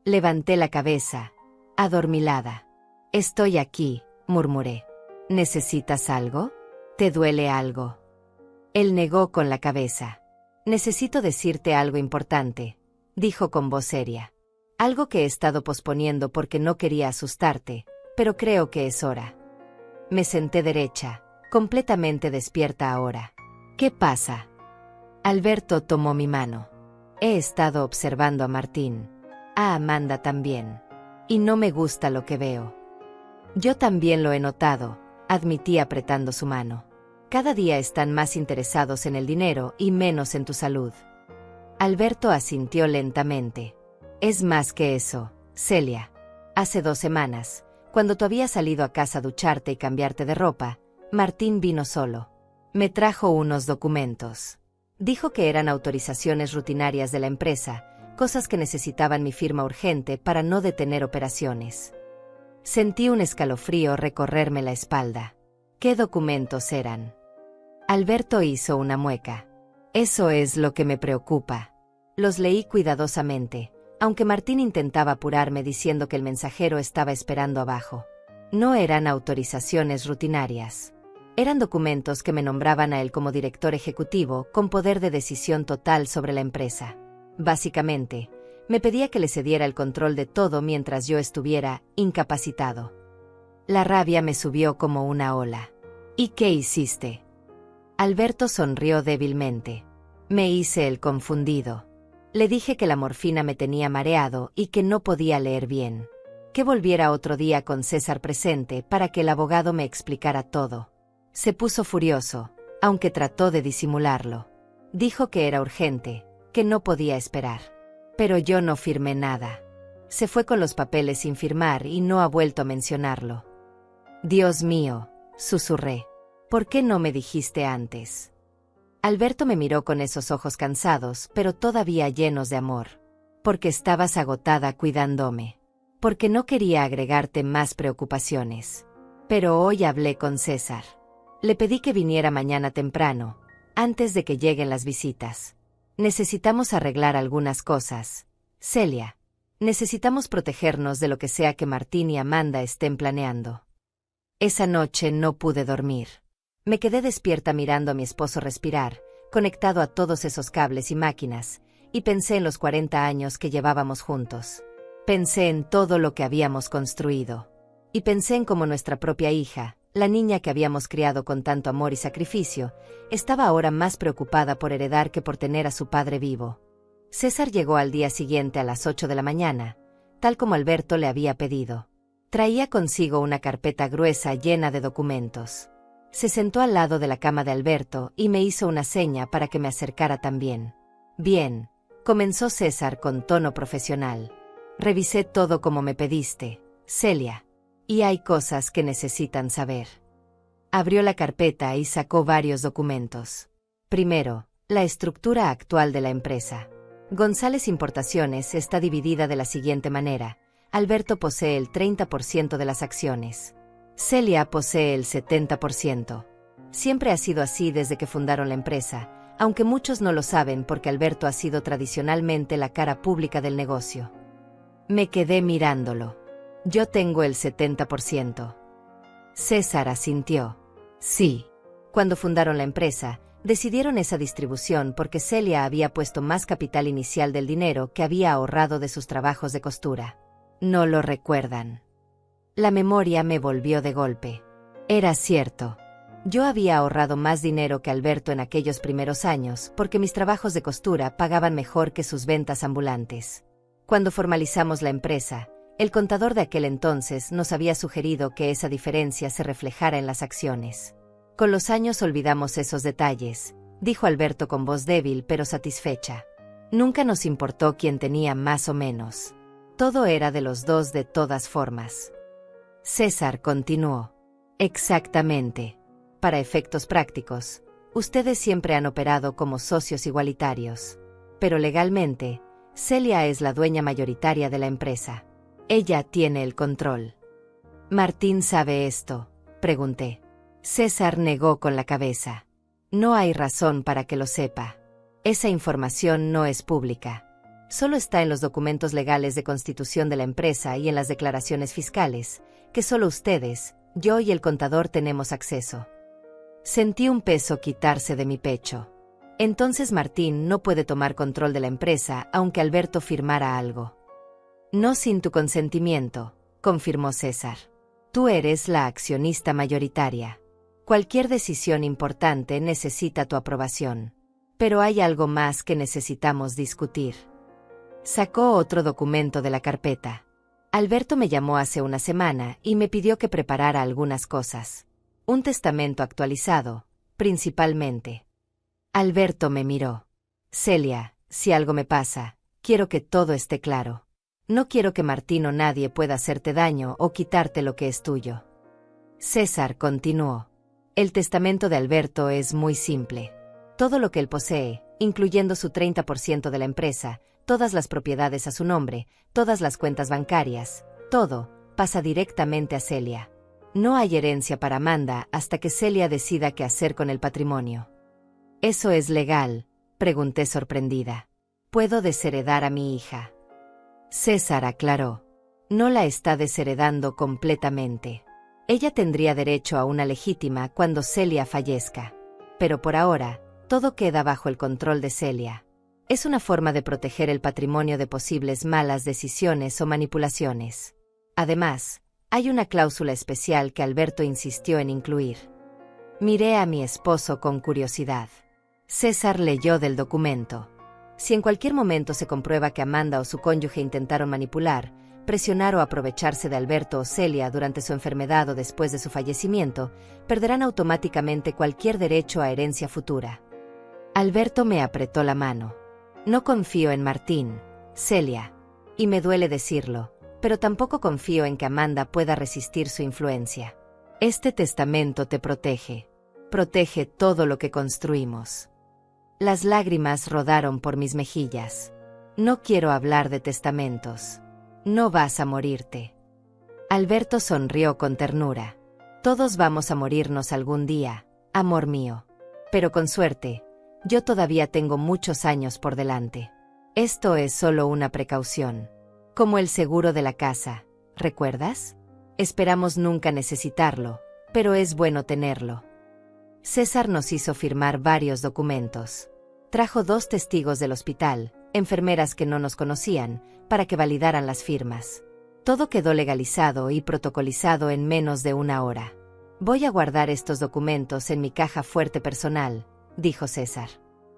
Levanté la cabeza, adormilada. «Estoy aquí», murmuré. «¿Necesitas algo? ¿Te duele algo?» Él negó con la cabeza. «Necesito decirte algo importante», dijo con voz seria. «Algo que he estado posponiendo porque no quería asustarte, pero creo que es hora». Me senté derecha, completamente despierta ahora. «¿Qué pasa?» Alberto tomó mi mano. «He estado observando a Martín. A Amanda también. Y no me gusta lo que veo». «Yo también lo he notado», admití apretando su mano. «Cada día están más interesados en el dinero y menos en tu salud». Alberto asintió lentamente. «Es más que eso, Celia. Hace 2 semanas, cuando tú habías salido a casa a ducharte y cambiarte de ropa, Martín vino solo. Me trajo unos documentos. Dijo que eran autorizaciones rutinarias de la empresa, cosas que necesitaban mi firma urgente para no detener operaciones». Sentí un escalofrío recorrerme la espalda. ¿Qué documentos eran? Alberto hizo una mueca. «Eso es lo que me preocupa». Los leí cuidadosamente, aunque Martín intentaba apurarme diciendo que el mensajero estaba esperando abajo. No eran autorizaciones rutinarias. Eran documentos que me nombraban a él como director ejecutivo con poder de decisión total sobre la empresa. Básicamente, me pedía que le cediera el control de todo mientras yo estuviera incapacitado. La rabia me subió como una ola. «¿Y qué hiciste?» Alberto sonrió débilmente. Me hice el confundido. Le dije que la morfina me tenía mareado y que no podía leer bien. Que volviera otro día con César presente para que el abogado me explicara todo. Se puso furioso, aunque trató de disimularlo. Dijo que era urgente, que no podía esperar. Pero yo no firmé nada. Se fue con los papeles sin firmar y no ha vuelto a mencionarlo. «Dios mío», susurré. «¿Por qué no me dijiste antes?» Alberto me miró con esos ojos cansados, pero todavía llenos de amor. «Porque estabas agotada cuidándome. Porque no quería agregarte más preocupaciones. Pero hoy hablé con César. Le pedí que viniera mañana temprano, antes de que lleguen las visitas. Necesitamos arreglar algunas cosas. Celia, necesitamos protegernos de lo que sea que Martín y Amanda estén planeando». Esa noche no pude dormir. Me quedé despierta mirando a mi esposo respirar, conectado a todos esos cables y máquinas, y pensé en los 40 años que llevábamos juntos. Pensé en todo lo que habíamos construido. Y pensé en cómo nuestra propia hija, la niña que habíamos criado con tanto amor y sacrificio, estaba ahora más preocupada por heredar que por tener a su padre vivo. César llegó al día siguiente a las 8 de la mañana, tal como Alberto le había pedido. Traía consigo una carpeta gruesa llena de documentos. Se sentó al lado de la cama de Alberto y me hizo una seña para que me acercara también. «Bien», comenzó César con tono profesional. «Revisé todo como me pediste, Celia. Y hay cosas que necesitan saber». Abrió la carpeta y sacó varios documentos. Primero, la estructura actual de la empresa. González Importaciones está dividida de la siguiente manera. Alberto posee el 30% de las acciones. Celia posee el 70%. Siempre ha sido así desde que fundaron la empresa, aunque muchos no lo saben porque Alberto ha sido tradicionalmente la cara pública del negocio. Me quedé mirándolo. «Yo tengo el 70%. César asintió. «Sí». Cuando fundaron la empresa, decidieron esa distribución porque Celia había puesto más capital inicial del dinero que había ahorrado de sus trabajos de costura. ¿No lo recuerdan? La memoria me volvió de golpe. Era cierto. Yo había ahorrado más dinero que Alberto en aquellos primeros años porque mis trabajos de costura pagaban mejor que sus ventas ambulantes. Cuando formalizamos la empresa, El contador de aquel entonces nos había sugerido que esa diferencia se reflejara en las acciones. Con los años olvidamos esos detalles, dijo Alberto con voz débil pero satisfecha. Nunca nos importó quién tenía más o menos. Todo era de los dos de todas formas. César continuó. Exactamente. Para efectos prácticos, ustedes siempre han operado como socios igualitarios. Pero legalmente, Celia es la dueña mayoritaria de la empresa. Ella tiene el control. ¿Martín sabe esto?, pregunté. César negó con la cabeza. No hay razón para que lo sepa. Esa información no es pública. Solo está en los documentos legales de constitución de la empresa y en las declaraciones fiscales, que solo ustedes, yo y el contador tenemos acceso. Sentí un peso quitarse de mi pecho. Entonces Martín no puede tomar control de la empresa aunque Alberto firmara algo. No sin tu consentimiento, confirmó César. Tú eres la accionista mayoritaria. Cualquier decisión importante necesita tu aprobación. Pero hay algo más que necesitamos discutir. Sacó otro documento de la carpeta. Alberto me llamó hace una semana y me pidió que preparara algunas cosas. Un testamento actualizado, principalmente. Alberto me miró. Celia, si algo me pasa, quiero que todo esté claro. No quiero que Martín o nadie pueda hacerte daño o quitarte lo que es tuyo. César continuó. El testamento de Alberto es muy simple. Todo lo que él posee, incluyendo su 30% de la empresa, todas las propiedades a su nombre, todas las cuentas bancarias, todo, pasa directamente a Celia. No hay herencia para Amanda hasta que Celia decida qué hacer con el patrimonio. ¿Eso es legal?, pregunté sorprendida. ¿Puedo desheredar a mi hija? César aclaró. No la está desheredando completamente. Ella tendría derecho a una legítima cuando Celia fallezca. Pero por ahora, todo queda bajo el control de Celia. Es una forma de proteger el patrimonio de posibles malas decisiones o manipulaciones. Además, hay una cláusula especial que Alberto insistió en incluir. Miré a mi esposo con curiosidad. César leyó del documento. Si en cualquier momento se comprueba que Amanda o su cónyuge intentaron manipular, presionar o aprovecharse de Alberto o Celia durante su enfermedad o después de su fallecimiento, perderán automáticamente cualquier derecho a herencia futura. Alberto me apretó la mano. No confío en Martín, Celia, y me duele decirlo, pero tampoco confío en que Amanda pueda resistir su influencia. Este testamento te protege. Protege todo lo que construimos. Las lágrimas rodaron por mis mejillas. No quiero hablar de testamentos. No vas a morirte. Alberto sonrió con ternura. Todos vamos a morirnos algún día, amor mío. Pero con suerte, yo todavía tengo muchos años por delante. Esto es solo una precaución. Como el seguro de la casa, ¿recuerdas? Esperamos nunca necesitarlo, pero es bueno tenerlo. César nos hizo firmar varios documentos. Trajo 2 testigos del hospital, enfermeras que no nos conocían, para que validaran las firmas. Todo quedó legalizado y protocolizado en menos de una hora. Voy a guardar estos documentos en mi caja fuerte personal, dijo César.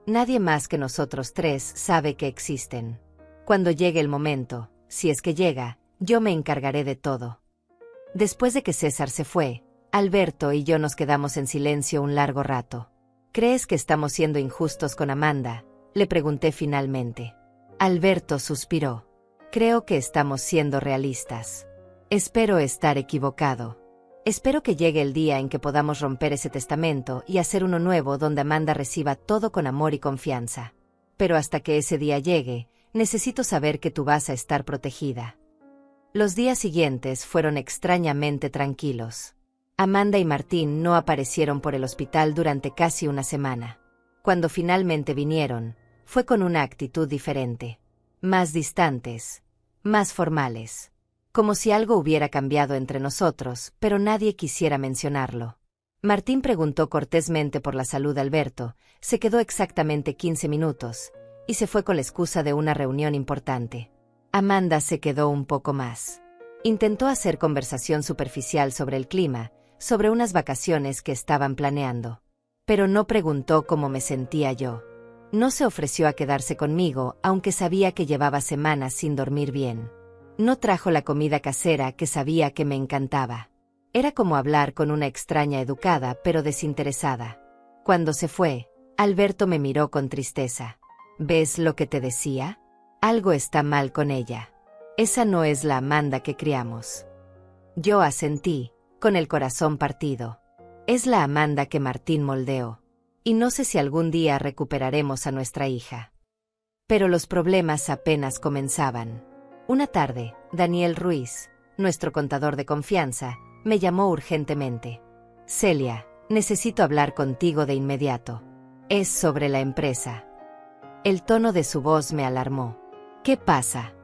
Nadie más que nosotros 3 sabe que existen. Cuando llegue el momento, si es que llega, yo me encargaré de todo. Después de que César se fue, Alberto y yo nos quedamos en silencio un largo rato. ¿Crees que estamos siendo injustos con Amanda?, le pregunté finalmente. Alberto suspiró. Creo que estamos siendo realistas. Espero estar equivocado. Espero que llegue el día en que podamos romper ese testamento y hacer uno nuevo donde Amanda reciba todo con amor y confianza. Pero hasta que ese día llegue, necesito saber que tú vas a estar protegida. Los días siguientes fueron extrañamente tranquilos. Amanda y Martín no aparecieron por el hospital durante casi una semana. Cuando finalmente vinieron, fue con una actitud diferente. Más distantes, más formales. Como si algo hubiera cambiado entre nosotros, pero nadie quisiera mencionarlo. Martín preguntó cortésmente por la salud de Alberto, se quedó exactamente 15 minutos, y se fue con la excusa de una reunión importante. Amanda se quedó un poco más. Intentó hacer conversación superficial sobre el clima, sobre unas vacaciones que estaban planeando. Pero no preguntó cómo me sentía yo. No se ofreció a quedarse conmigo, aunque sabía que llevaba semanas sin dormir bien. No trajo la comida casera que sabía que me encantaba. Era como hablar con una extraña educada pero desinteresada. Cuando se fue, Alberto me miró con tristeza. ¿Ves lo que te decía? Algo está mal con ella. Esa no es la Amanda que criamos. Yo asentí, con el corazón partido. Es la Amanda que Martín moldeó. Y no sé si algún día recuperaremos a nuestra hija. Pero los problemas apenas comenzaban. Una tarde, Daniel Ruiz, nuestro contador de confianza, me llamó urgentemente. Celia, necesito hablar contigo de inmediato. Es sobre la empresa. El tono de su voz me alarmó. ¿Qué pasa?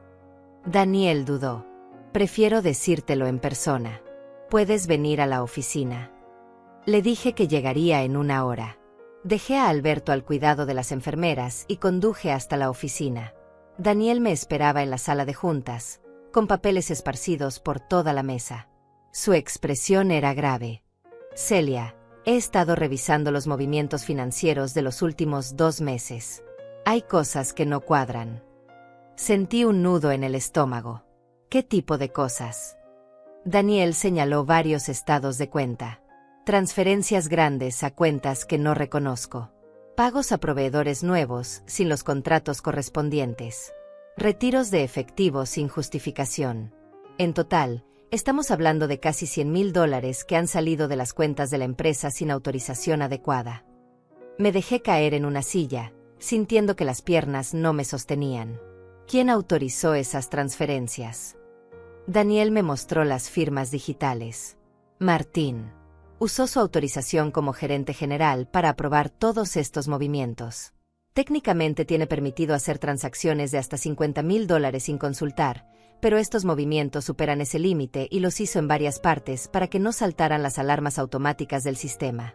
Daniel dudó. Prefiero decírtelo en persona. Puedes venir a la oficina. Le dije que llegaría en 1 hora. Dejé a Alberto al cuidado de las enfermeras y conduje hasta la oficina. Daniel me esperaba en la sala de juntas, con papeles esparcidos por toda la mesa. Su expresión era grave. Celia, he estado revisando los movimientos financieros de los últimos 2 meses. Hay cosas que no cuadran. Sentí un nudo en el estómago. ¿Qué tipo de cosas? Daniel señaló varios estados de cuenta. Transferencias grandes a cuentas que no reconozco. Pagos a proveedores nuevos sin los contratos correspondientes. Retiros de efectivo sin justificación. En total, estamos hablando de casi $100,000 que han salido de las cuentas de la empresa sin autorización adecuada. Me dejé caer en una silla, sintiendo que las piernas no me sostenían. ¿Quién autorizó esas transferencias? Daniel me mostró las firmas digitales. Martín usó su autorización como gerente general para aprobar todos estos movimientos. Técnicamente tiene permitido hacer transacciones de hasta $50,000 sin consultar, pero estos movimientos superan ese límite y los hizo en varias partes para que no saltaran las alarmas automáticas del sistema.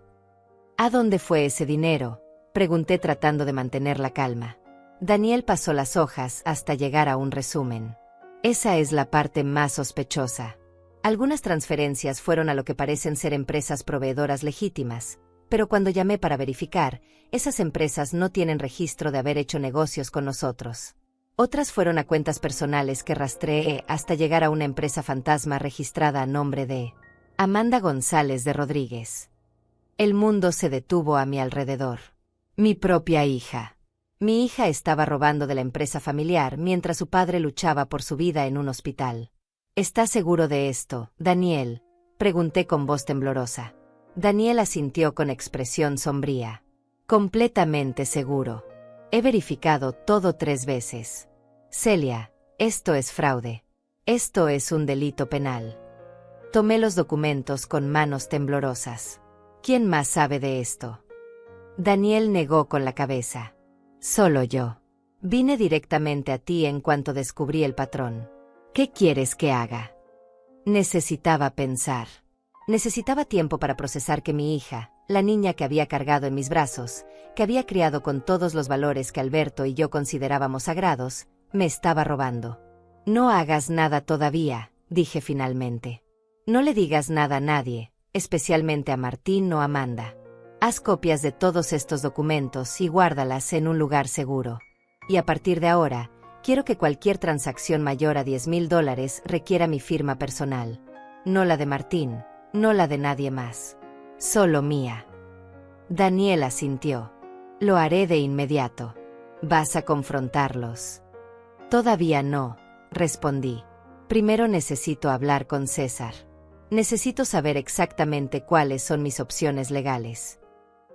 ¿A dónde fue ese dinero?, pregunté tratando de mantener la calma. Daniel pasó las hojas hasta llegar a un resumen. Esa es la parte más sospechosa. Algunas transferencias fueron a lo que parecen ser empresas proveedoras legítimas, pero cuando llamé para verificar, esas empresas no tienen registro de haber hecho negocios con nosotros. Otras fueron a cuentas personales que rastreé hasta llegar a una empresa fantasma registrada a nombre de Amanda González de Rodríguez. El mundo se detuvo a mi alrededor. Mi propia hija. Mi hija estaba robando de la empresa familiar mientras su padre luchaba por su vida en un hospital. ¿Estás seguro de esto, Daniel?, pregunté con voz temblorosa. Daniel asintió con expresión sombría. Completamente seguro. He verificado todo 3 veces. Celia, esto es fraude. Esto es un delito penal. Tomé los documentos con manos temblorosas. ¿Quién más sabe de esto? Daniel negó con la cabeza. Solo yo. Vine directamente a ti en cuanto descubrí el patrón. ¿Qué quieres que haga? Necesitaba pensar. Necesitaba tiempo para procesar que mi hija, la niña que había cargado en mis brazos, que había criado con todos los valores que Alberto y yo considerábamos sagrados, me estaba robando. No hagas nada todavía, dije finalmente. No le digas nada a nadie, especialmente a Martín o a Amanda. Haz copias de todos estos documentos y guárdalas en un lugar seguro. Y a partir de ahora, quiero que cualquier transacción mayor a $10,000 requiera mi firma personal. No la de Martín, no la de nadie más. Solo mía. Daniel asintió. Lo haré de inmediato. ¿Vas a confrontarlos? Todavía no, respondí. Primero necesito hablar con César. Necesito saber exactamente cuáles son mis opciones legales.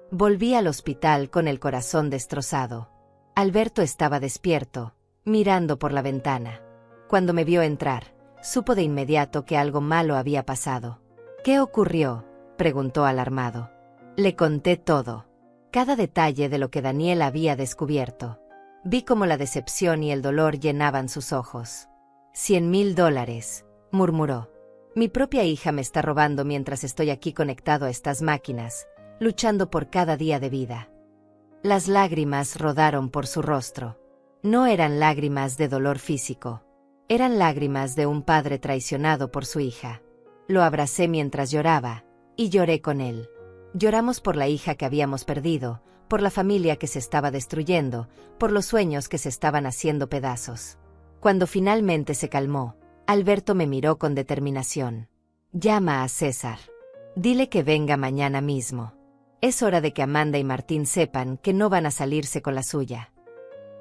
Volví al hospital con el corazón destrozado. Alberto estaba despierto, mirando por la ventana. Cuando me vio entrar, supo de inmediato que algo malo había pasado. ¿Qué ocurrió?, preguntó alarmado. Le conté todo. Cada detalle de lo que Daniel había descubierto. Vi cómo la decepción y el dolor llenaban sus ojos. $100,000, murmuró. Mi propia hija me está robando mientras estoy aquí conectado a estas máquinas, luchando por cada día de vida. Las lágrimas rodaron por su rostro. No eran lágrimas de dolor físico. Eran lágrimas de un padre traicionado por su hija. Lo abracé mientras lloraba, y lloré con él. Lloramos por la hija que habíamos perdido, por la familia que se estaba destruyendo, por los sueños que se estaban haciendo pedazos. Cuando finalmente se calmó, Alberto me miró con determinación. Llama a César. Dile que venga mañana mismo. Es hora de que Amanda y Martín sepan que no van a salirse con la suya.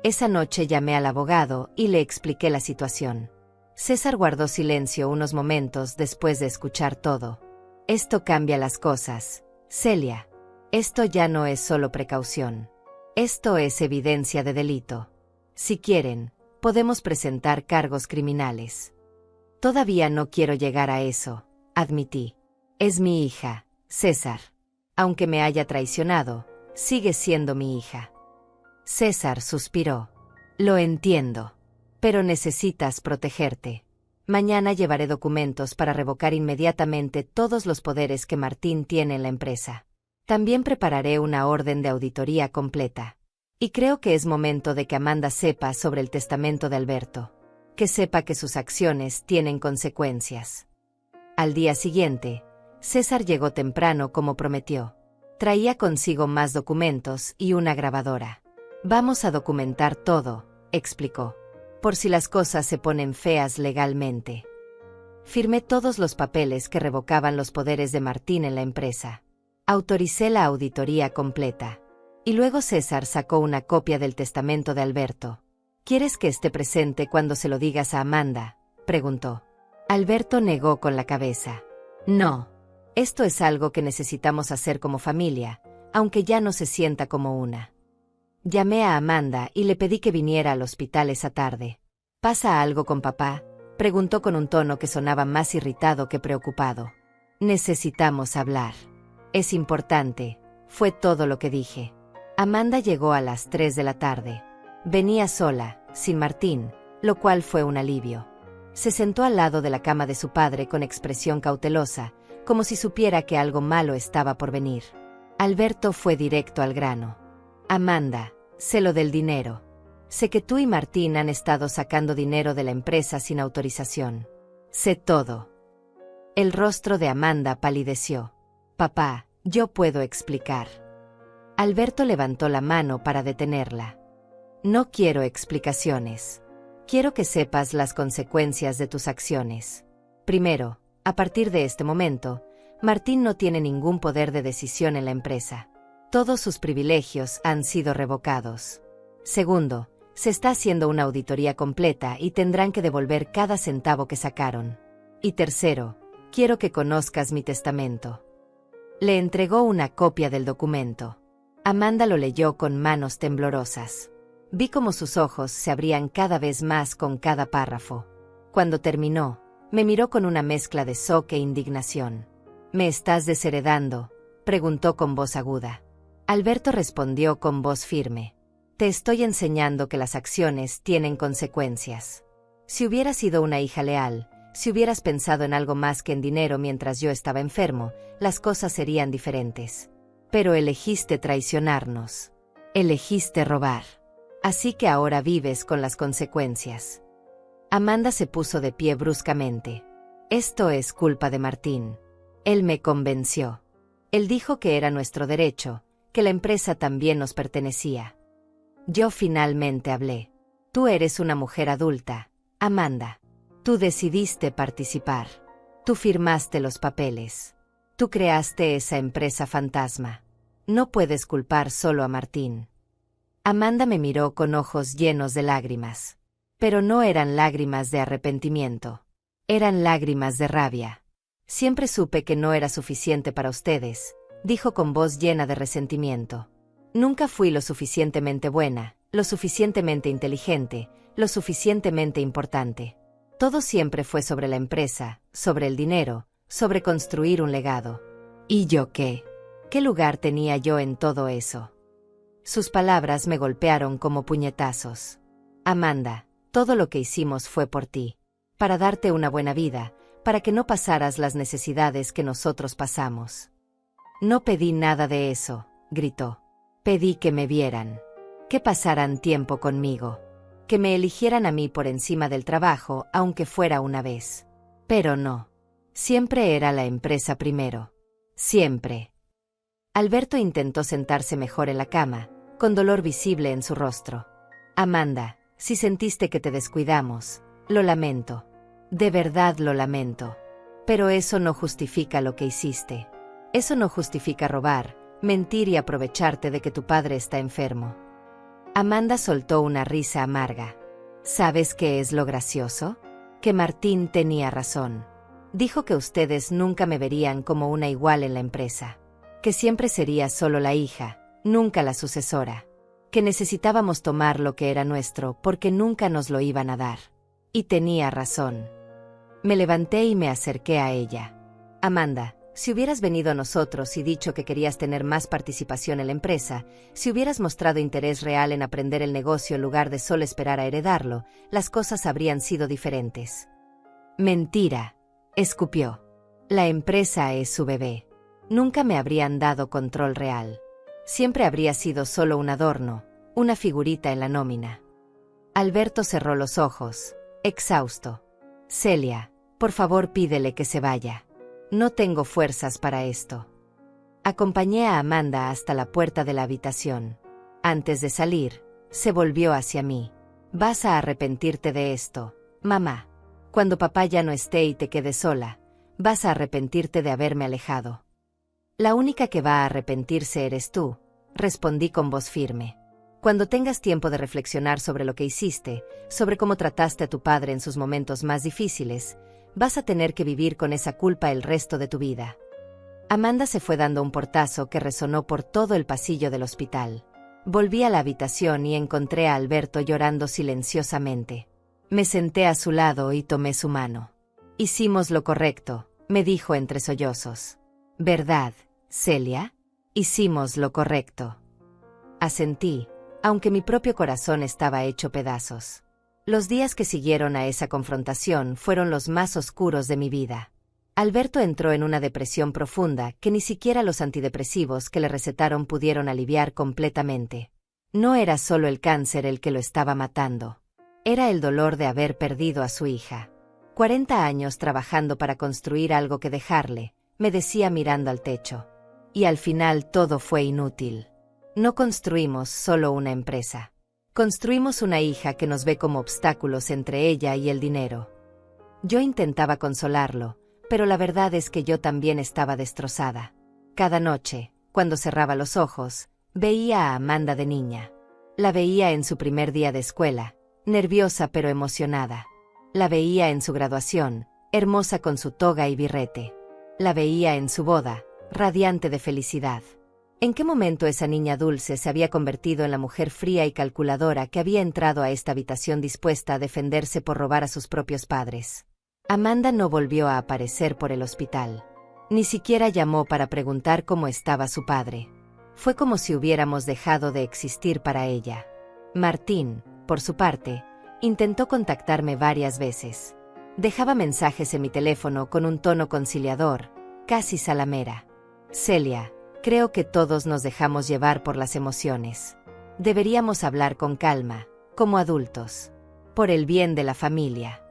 Esa noche llamé al abogado y le expliqué la situación. César guardó silencio unos momentos después de escuchar todo. Esto cambia las cosas, Celia. Esto ya no es solo precaución. Esto es evidencia de delito. Si quieren, podemos presentar cargos criminales. Todavía no quiero llegar a eso, admití. Es mi hija, César. Aunque me haya traicionado, sigue siendo mi hija. César suspiró. Lo entiendo. Pero necesitas protegerte. Mañana llevaré documentos para revocar inmediatamente todos los poderes que Martín tiene en la empresa. También prepararé una orden de auditoría completa. Y creo que es momento de que Amanda sepa sobre el testamento de Alberto. Que sepa que sus acciones tienen consecuencias. Al día siguiente, César llegó temprano como prometió. Traía consigo más documentos y una grabadora. Vamos a documentar todo, explicó. Por si las cosas se ponen feas legalmente. Firmé todos los papeles que revocaban los poderes de Martín en la empresa. Autoricé la auditoría completa. Y luego César sacó una copia del testamento de Alberto. ¿Quieres que esté presente cuando se lo digas a Amanda?, preguntó. Alberto negó con la cabeza. No. Esto es algo que necesitamos hacer como familia, aunque ya no se sienta como una. Llamé a Amanda y le pedí que viniera al hospital esa tarde. ¿Pasa algo con papá?, preguntó con un tono que sonaba más irritado que preocupado. Necesitamos hablar. Es importante, fue todo lo que dije. Amanda llegó a las 3 de la tarde. Venía sola, sin Martín, lo cual fue un alivio. Se sentó al lado de la cama de su padre con expresión cautelosa, como si supiera que algo malo estaba por venir. Alberto fue directo al grano. Amanda, sé lo del dinero. Sé que tú y Martín han estado sacando dinero de la empresa sin autorización. Sé todo. El rostro de Amanda palideció. Papá, yo puedo explicar. Alberto levantó la mano para detenerla. No quiero explicaciones. Quiero que sepas las consecuencias de tus acciones. Primero, a partir de este momento, Martín no tiene ningún poder de decisión en la empresa. Todos sus privilegios han sido revocados. Segundo, se está haciendo una auditoría completa y tendrán que devolver cada centavo que sacaron. Y tercero, quiero que conozcas mi testamento. Le entregó una copia del documento. Amanda lo leyó con manos temblorosas. Vi cómo sus ojos se abrían cada vez más con cada párrafo. Cuando terminó, me miró con una mezcla de shock e indignación. ¿Me estás desheredando?, preguntó con voz aguda. Alberto respondió con voz firme. Te estoy enseñando que las acciones tienen consecuencias. Si hubieras sido una hija leal, si hubieras pensado en algo más que en dinero mientras yo estaba enfermo, las cosas serían diferentes. Pero elegiste traicionarnos. Elegiste robar. Así que ahora vives con las consecuencias. Amanda se puso de pie bruscamente. Esto es culpa de Martín. Él me convenció. Él dijo que era nuestro derecho, que la empresa también nos pertenecía. Yo finalmente hablé. Tú eres una mujer adulta, Amanda. Tú decidiste participar. Tú firmaste los papeles. Tú creaste esa empresa fantasma. No puedes culpar solo a Martín. Amanda me miró con ojos llenos de lágrimas. Pero no eran lágrimas de arrepentimiento. Eran lágrimas de rabia. Siempre supe que no era suficiente para ustedes, dijo con voz llena de resentimiento. Nunca fui lo suficientemente buena, lo suficientemente inteligente, lo suficientemente importante. Todo siempre fue sobre la empresa, sobre el dinero, sobre construir un legado. ¿Y yo qué? ¿Qué lugar tenía yo en todo eso? Sus palabras me golpearon como puñetazos. Amanda, todo lo que hicimos fue por ti. Para darte una buena vida, para que no pasaras las necesidades que nosotros pasamos. No pedí nada de eso, gritó. Pedí que me vieran. Que pasaran tiempo conmigo. Que me eligieran a mí por encima del trabajo, aunque fuera una vez. Pero no. Siempre era la empresa primero. Siempre. Alberto intentó sentarse mejor en la cama, con dolor visible en su rostro. Amanda, si sentiste que te descuidamos, lo lamento. De verdad lo lamento. Pero eso no justifica lo que hiciste. Eso no justifica robar, mentir y aprovecharte de que tu padre está enfermo. Amanda soltó una risa amarga. ¿Sabes qué es lo gracioso? Que Martín tenía razón. Dijo que ustedes nunca me verían como una igual en la empresa. Que siempre sería solo la hija, nunca la sucesora. Que necesitábamos tomar lo que era nuestro porque nunca nos lo iban a dar. Y tenía razón. Me levanté y me acerqué a ella. Amanda, si hubieras venido a nosotros y dicho que querías tener más participación en la empresa, si hubieras mostrado interés real en aprender el negocio en lugar de solo esperar a heredarlo, las cosas habrían sido diferentes. Mentira, escupió. La empresa es su bebé. Nunca me habrían dado control real. Siempre habría sido solo un adorno, una figurita en la nómina. Alberto cerró los ojos, exhausto. Celia, por favor pídele que se vaya. No tengo fuerzas para esto. Acompañé a Amanda hasta la puerta de la habitación. Antes de salir, se volvió hacia mí. Vas a arrepentirte de esto, mamá. Cuando papá ya no esté y te quedes sola, vas a arrepentirte de haberme alejado. La única que va a arrepentirse eres tú, respondí con voz firme. Cuando tengas tiempo de reflexionar sobre lo que hiciste, sobre cómo trataste a tu padre en sus momentos más difíciles, vas a tener que vivir con esa culpa el resto de tu vida. Amanda se fue dando un portazo que resonó por todo el pasillo del hospital. Volví a la habitación y encontré a Alberto llorando silenciosamente. Me senté a su lado y tomé su mano. Hicimos lo correcto, me dijo entre sollozos. ¿Verdad, Celia? Hicimos lo correcto. Asentí, aunque mi propio corazón estaba hecho pedazos. Los días que siguieron a esa confrontación fueron los más oscuros de mi vida. Alberto entró en una depresión profunda que ni siquiera los antidepresivos que le recetaron pudieron aliviar completamente. No era solo el cáncer el que lo estaba matando. Era el dolor de haber perdido a su hija. 40 años trabajando para construir algo que dejarle, me decía mirando al techo. Y al final todo fue inútil. No construimos solo una empresa. Construimos una hija que nos ve como obstáculos entre ella y el dinero. Yo intentaba consolarlo, pero la verdad es que yo también estaba destrozada. Cada noche, cuando cerraba los ojos, veía a Amanda de niña. La veía en su primer día de escuela, nerviosa pero emocionada. La veía en su graduación, hermosa con su toga y birrete. La veía en su boda, radiante de felicidad. ¿En qué momento esa niña dulce se había convertido en la mujer fría y calculadora que había entrado a esta habitación dispuesta a defenderse por robar a sus propios padres? Amanda no volvió a aparecer por el hospital. Ni siquiera llamó para preguntar cómo estaba su padre. Fue como si hubiéramos dejado de existir para ella. Martín, por su parte, intentó contactarme varias veces. Dejaba mensajes en mi teléfono con un tono conciliador, casi salamera. Celia, creo que todos nos dejamos llevar por las emociones. Deberíamos hablar con calma, como adultos. Por el bien de la familia.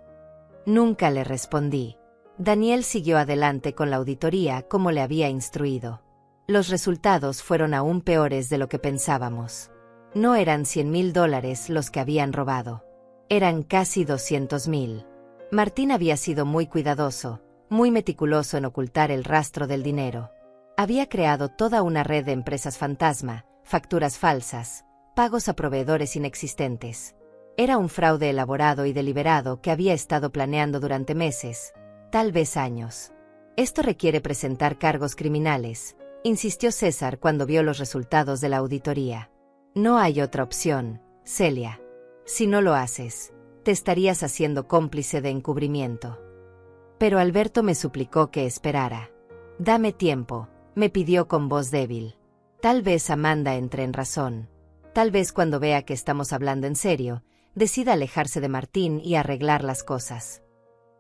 Nunca le respondí. Daniel siguió adelante con la auditoría como le había instruido. Los resultados fueron aún peores de lo que pensábamos. No eran $100,000 los que habían robado. Eran casi 200,000. Martín había sido muy cuidadoso, muy meticuloso en ocultar el rastro del dinero. Había creado toda una red de empresas fantasma, facturas falsas, pagos a proveedores inexistentes. Era un fraude elaborado y deliberado que había estado planeando durante meses, tal vez años. Esto requiere presentar cargos criminales, insistió César cuando vio los resultados de la auditoría. No hay otra opción, Celia. Si no lo haces, te estarías haciendo cómplice de encubrimiento. Pero Alberto me suplicó que esperara. Dame tiempo, me pidió con voz débil. Tal vez Amanda entre en razón. Tal vez cuando vea que estamos hablando en serio, decida alejarse de Martín y arreglar las cosas.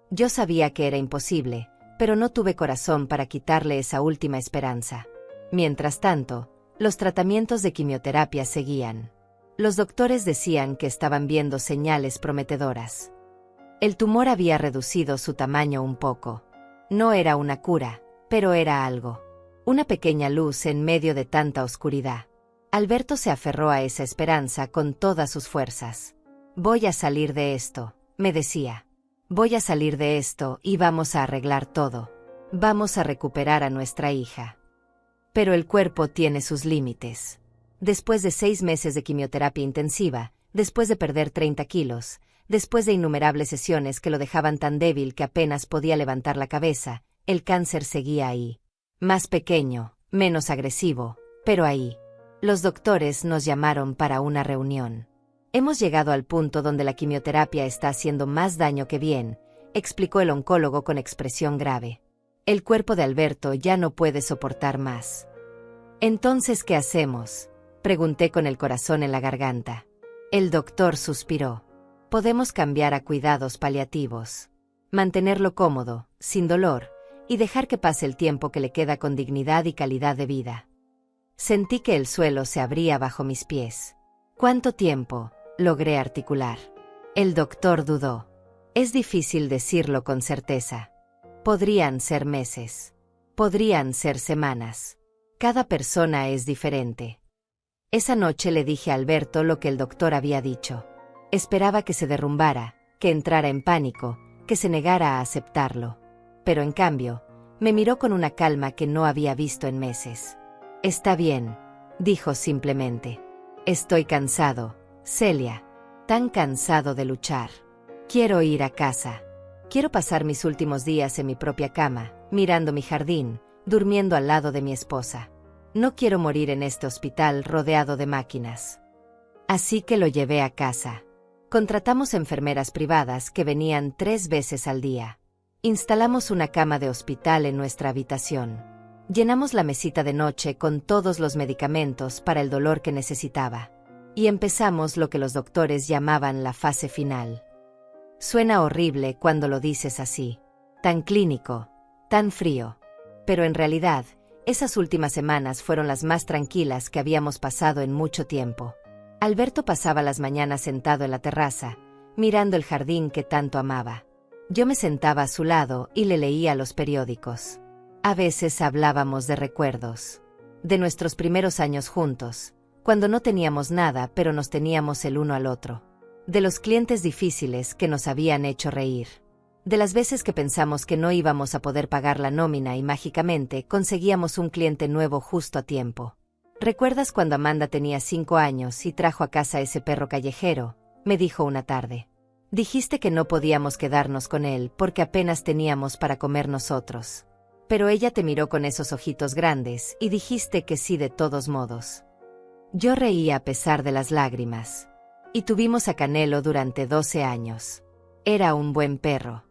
Yo sabía que era imposible, pero no tuve corazón para quitarle esa última esperanza. Mientras tanto, los tratamientos de quimioterapia seguían. Los doctores decían que estaban viendo señales prometedoras. El tumor había reducido su tamaño un poco. No era una cura, pero era algo. Una pequeña luz en medio de tanta oscuridad. Alberto se aferró a esa esperanza con todas sus fuerzas. Voy a salir de esto, me decía. Voy a salir de esto y vamos a arreglar todo. Vamos a recuperar a nuestra hija. Pero el cuerpo tiene sus límites. Después de 6 meses de quimioterapia intensiva, después de perder 30 kilos, después de innumerables sesiones que lo dejaban tan débil que apenas podía levantar la cabeza, el cáncer seguía ahí. Más pequeño, menos agresivo, pero ahí. Los doctores nos llamaron para una reunión. Hemos llegado al punto donde la quimioterapia está haciendo más daño que bien, explicó el oncólogo con expresión grave. El cuerpo de Alberto ya no puede soportar más. ¿Entonces qué hacemos?, pregunté con el corazón en la garganta. El doctor suspiró. Podemos cambiar a cuidados paliativos. Mantenerlo cómodo, sin dolor, y dejar que pase el tiempo que le queda con dignidad y calidad de vida. Sentí que el suelo se abría bajo mis pies. ¿Cuánto tiempo?, logré articular. El doctor dudó. Es difícil decirlo con certeza. Podrían ser meses. Podrían ser semanas. Cada persona es diferente. Esa noche le dije a Alberto lo que el doctor había dicho. Esperaba que se derrumbara, que entrara en pánico, que se negara a aceptarlo. Pero en cambio, me miró con una calma que no había visto en meses. Está bien, dijo simplemente. Estoy cansado, Celia. Tan cansado de luchar. Quiero ir a casa. Quiero pasar mis últimos días en mi propia cama, mirando mi jardín, durmiendo al lado de mi esposa. No quiero morir en este hospital rodeado de máquinas. Así que lo llevé a casa. Contratamos enfermeras privadas que venían 3 veces al día. Instalamos una cama de hospital en nuestra habitación. Llenamos la mesita de noche con todos los medicamentos para el dolor que necesitaba. Y empezamos lo que los doctores llamaban la fase final. Suena horrible cuando lo dices así. Tan clínico, tan frío. Pero en realidad, esas últimas semanas fueron las más tranquilas que habíamos pasado en mucho tiempo. Alberto pasaba las mañanas sentado en la terraza, mirando el jardín que tanto amaba. Yo me sentaba a su lado y le leía los periódicos. A veces hablábamos de recuerdos. De nuestros primeros años juntos, cuando no teníamos nada pero nos teníamos el uno al otro. De los clientes difíciles que nos habían hecho reír. De las veces que pensamos que no íbamos a poder pagar la nómina y mágicamente conseguíamos un cliente nuevo justo a tiempo. ¿Recuerdas cuando Amanda tenía 5 años y trajo a casa ese perro callejero?, me dijo una tarde. Dijiste que no podíamos quedarnos con él porque apenas teníamos para comer nosotros. Pero ella te miró con esos ojitos grandes y dijiste que sí de todos modos. Yo reía a pesar de las lágrimas. Y tuvimos a Canelo durante 12 años. Era un buen perro.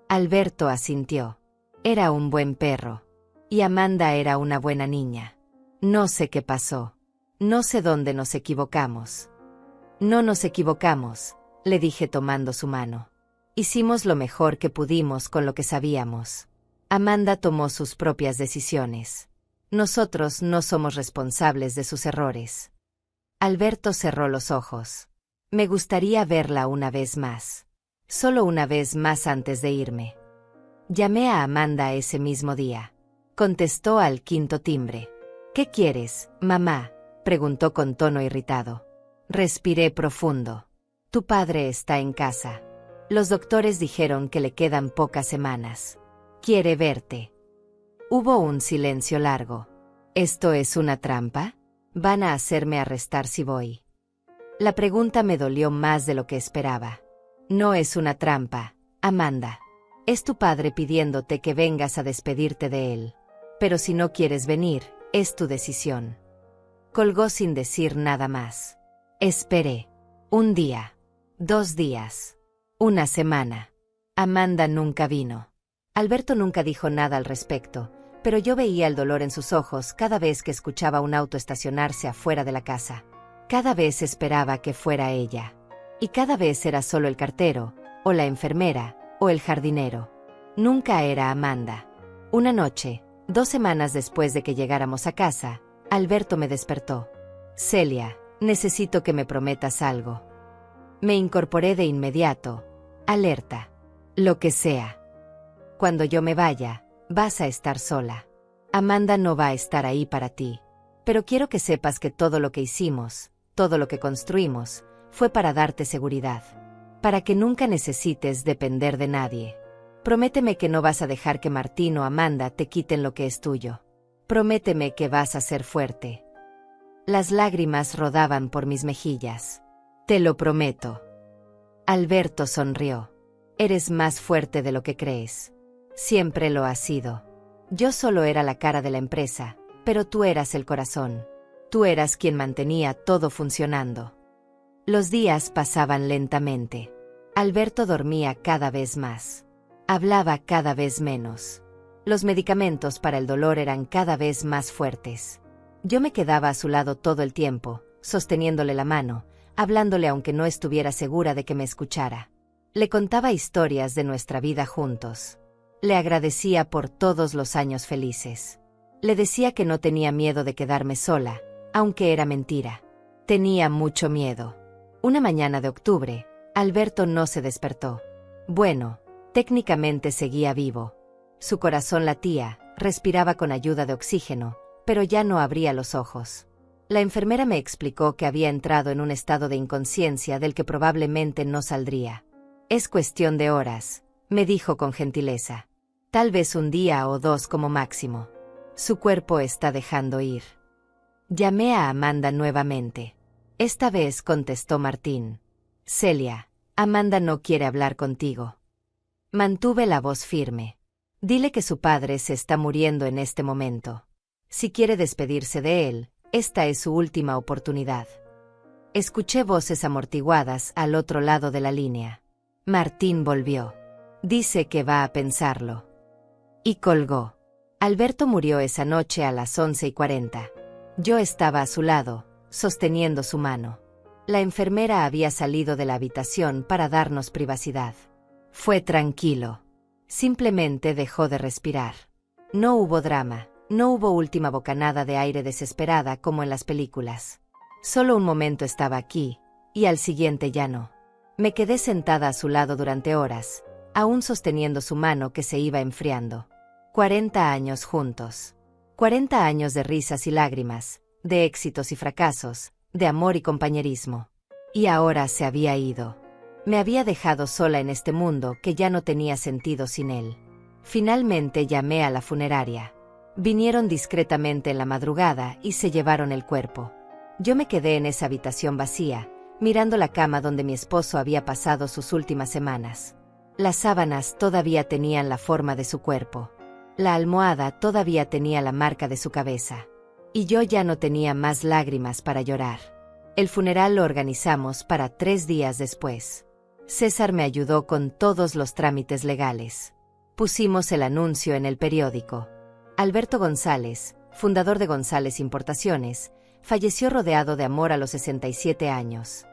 Alberto asintió. Era un buen perro. Y Amanda era una buena niña. No sé qué pasó. No sé dónde nos equivocamos. No nos equivocamos, le dije tomando su mano. Hicimos lo mejor que pudimos con lo que sabíamos. Amanda tomó sus propias decisiones. Nosotros no somos responsables de sus errores. Alberto cerró los ojos. Me gustaría verla una vez más. Solo una vez más antes de irme. Llamé a Amanda ese mismo día. Contestó al 5.º timbre. ¿Qué quieres, mamá?, preguntó con tono irritado. Respiré profundo. Tu padre está en casa. Los doctores dijeron que le quedan pocas semanas. Quiere verte. Hubo un silencio largo. ¿Esto es una trampa? ¿Van a hacerme arrestar si voy? La pregunta me dolió más de lo que esperaba. No es una trampa, Amanda. Es tu padre pidiéndote que vengas a despedirte de él. Pero si no quieres venir, es tu decisión. Colgó sin decir nada más. Esperé. 1 día. 2 días. 1 semana. Amanda nunca vino. Alberto nunca dijo nada al respecto, pero yo veía el dolor en sus ojos cada vez que escuchaba un auto estacionarse afuera de la casa. Cada vez esperaba que fuera ella. Y cada vez era solo el cartero, o la enfermera, o el jardinero. Nunca era Amanda. Una noche, 2 semanas después de que llegáramos a casa, Alberto me despertó. Celia, necesito que me prometas algo. Me incorporé de inmediato. Alerta. Lo que sea. Cuando yo me vaya, vas a estar sola. Amanda no va a estar ahí para ti. Pero quiero que sepas que todo lo que hicimos, todo lo que construimos, fue para darte seguridad. para que nunca necesites depender de nadie. Prométeme que no vas a dejar que Martín o Amanda te quiten lo que es tuyo. Prométeme que vas a ser fuerte. Las lágrimas rodaban por mis mejillas. Te lo prometo. Alberto sonrió. Eres más fuerte de lo que crees. Siempre lo has sido. Yo solo era la cara de la empresa, pero tú eras el corazón. Tú eras quien mantenía todo funcionando. Los días pasaban lentamente. Alberto dormía cada vez más. Hablaba cada vez menos. Los medicamentos para el dolor eran cada vez más fuertes. Yo me quedaba a su lado todo el tiempo, sosteniéndole la mano, hablándole aunque no estuviera segura de que me escuchara. Le contaba historias de nuestra vida juntos. Le agradecía por todos los años felices. Le decía que no tenía miedo de quedarme sola, aunque era mentira. Tenía mucho miedo. Una mañana de octubre, Alberto no se despertó. Bueno, técnicamente seguía vivo. Su corazón latía, respiraba con ayuda de oxígeno, pero ya no abría los ojos. La enfermera me explicó que había entrado en un estado de inconsciencia del que probablemente no saldría. Es cuestión de horas, me dijo con gentileza. Tal vez un día o dos como máximo. Su cuerpo está dejando ir. Llamé a Amanda nuevamente. Esta vez contestó Martín. Celia, Amanda no quiere hablar contigo. Mantuve la voz firme. Dile que su padre se está muriendo en este momento. Si quiere despedirse de él, esta es su última oportunidad. Escuché voces amortiguadas al otro lado de la línea. Martín volvió. Dice que va a pensarlo. Y colgó. Alberto murió esa noche a las 11:40. Yo estaba a su lado, sosteniendo su mano. La enfermera había salido de la habitación para darnos privacidad. Fue tranquilo. Simplemente dejó de respirar. No hubo drama, no hubo última bocanada de aire desesperada como en las películas. Solo un momento estaba aquí, y al siguiente ya no. Me quedé sentada a su lado durante horas, aún sosteniendo su mano que se iba enfriando. 40 años juntos. 40 años de risas y lágrimas, de éxitos y fracasos, de amor y compañerismo. Y ahora se había ido. Me había dejado sola en este mundo que ya no tenía sentido sin él. Finalmente llamé a la funeraria. Vinieron discretamente en la madrugada y se llevaron el cuerpo. Yo me quedé en esa habitación vacía, mirando la cama donde mi esposo había pasado sus últimas semanas. Las sábanas todavía tenían la forma de su cuerpo. La almohada todavía tenía la marca de su cabeza. Y yo ya no tenía más lágrimas para llorar. El funeral lo organizamos para 3 días después. César me ayudó con todos los trámites legales. Pusimos el anuncio en el periódico. Alberto González, fundador de González Importaciones, falleció rodeado de amor a los 67 años.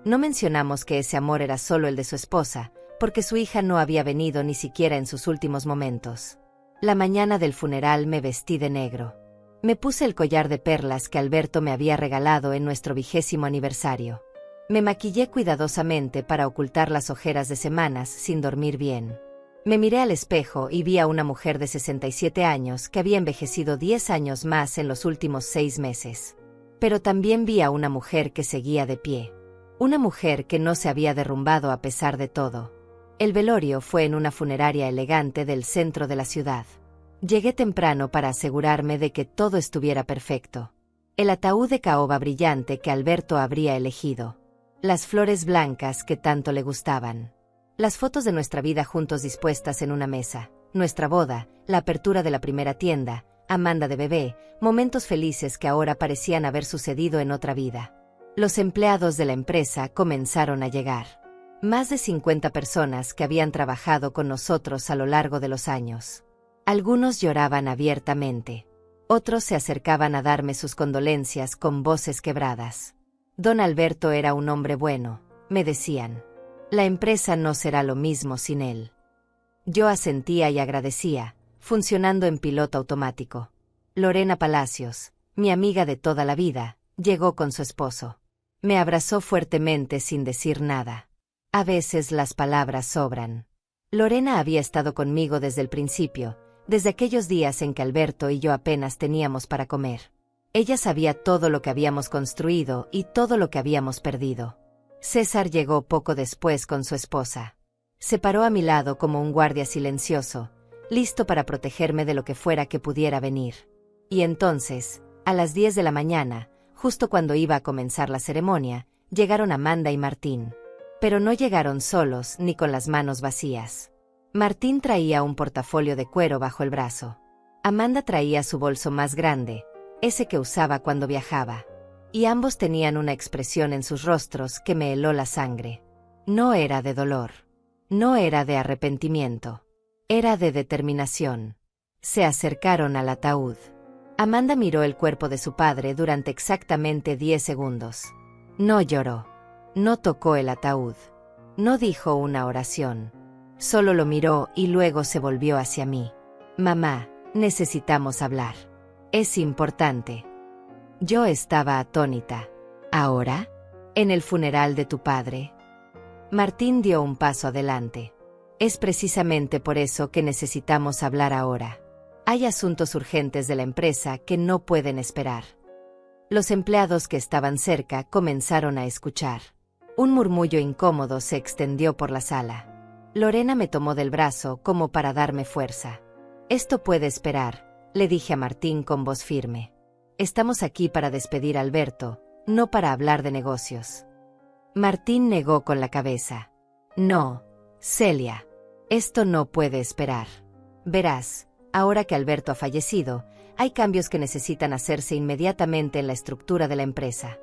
No mencionamos que ese amor era solo el de su esposa, porque su hija no había venido ni siquiera en sus últimos momentos. La mañana del funeral me vestí de negro. Me puse el collar de perlas que Alberto me había regalado en nuestro 20º aniversario. Me maquillé cuidadosamente para ocultar las ojeras de semanas sin dormir bien. Me miré al espejo y vi a una mujer de 67 años que había envejecido 10 años más en los últimos 6 meses. Pero también vi a una mujer que seguía de pie. Una mujer que no se había derrumbado a pesar de todo. El velorio fue en una funeraria elegante del centro de la ciudad. Llegué temprano para asegurarme de que todo estuviera perfecto. El ataúd de caoba brillante que Alberto habría elegido. Las flores blancas que tanto le gustaban. Las fotos de nuestra vida juntos dispuestas en una mesa. Nuestra boda, la apertura de la primera tienda, Amanda de bebé, momentos felices que ahora parecían haber sucedido en otra vida. Los empleados de la empresa comenzaron a llegar. Más de 50 personas que habían trabajado con nosotros a lo largo de los años. Algunos lloraban abiertamente. Otros se acercaban a darme sus condolencias con voces quebradas. Don Alberto era un hombre bueno, me decían. La empresa no será lo mismo sin él. Yo asentía y agradecía, funcionando en piloto automático. Lorena Palacios, mi amiga de toda la vida, llegó con su esposo. Me abrazó fuertemente sin decir nada. A veces las palabras sobran. Lorena había estado conmigo desde el principio, desde aquellos días en que Alberto y yo apenas teníamos para comer. Ella sabía todo lo que habíamos construido y todo lo que habíamos perdido. César llegó poco después con su esposa. Se paró a mi lado como un guardia silencioso, listo para protegerme de lo que fuera que pudiera venir. Y entonces, a las 10 de la mañana, justo cuando iba a comenzar la ceremonia, llegaron Amanda y Martín. Pero no llegaron solos ni con las manos vacías. Martín traía un portafolio de cuero bajo el brazo. Amanda traía su bolso más grande, ese que usaba cuando viajaba. Y ambos tenían una expresión en sus rostros que me heló la sangre. No era de dolor. No era de arrepentimiento. Era de determinación. Se acercaron al ataúd. Amanda miró el cuerpo de su padre durante exactamente 10 segundos. No lloró. No tocó el ataúd. No dijo una oración. Solo lo miró y luego se volvió hacia mí. Mamá, necesitamos hablar. Es importante. Yo estaba atónita. ¿Ahora? ¿En el funeral de tu padre? Martín dio un paso adelante. Es precisamente por eso que necesitamos hablar ahora. Hay asuntos urgentes de la empresa que no pueden esperar. Los empleados que estaban cerca comenzaron a escuchar. Un murmullo incómodo se extendió por la sala. Lorena me tomó del brazo como para darme fuerza. Esto puede esperar, le dije a Martín con voz firme. Estamos aquí para despedir a Alberto, no para hablar de negocios. Martín negó con la cabeza. No, Celia. Esto no puede esperar. Verás, ahora que Alberto ha fallecido, hay cambios que necesitan hacerse inmediatamente en la estructura de la empresa.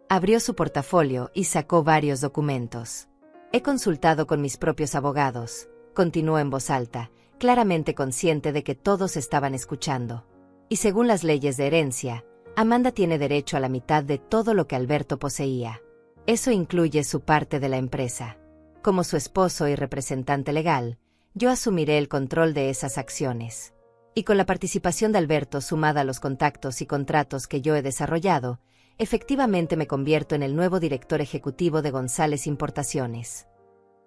Abrió su portafolio y sacó varios documentos. He consultado con mis propios abogados, continuó en voz alta, claramente consciente de que todos estaban escuchando. Y según las leyes de herencia, Amanda tiene derecho a la mitad de todo lo que Alberto poseía. Eso incluye su parte de la empresa. Como su esposo y representante legal, yo asumiré el control de esas acciones. Y con la participación de Alberto sumada a los contactos y contratos que yo he desarrollado, efectivamente me convierto en el nuevo director ejecutivo de González Importaciones.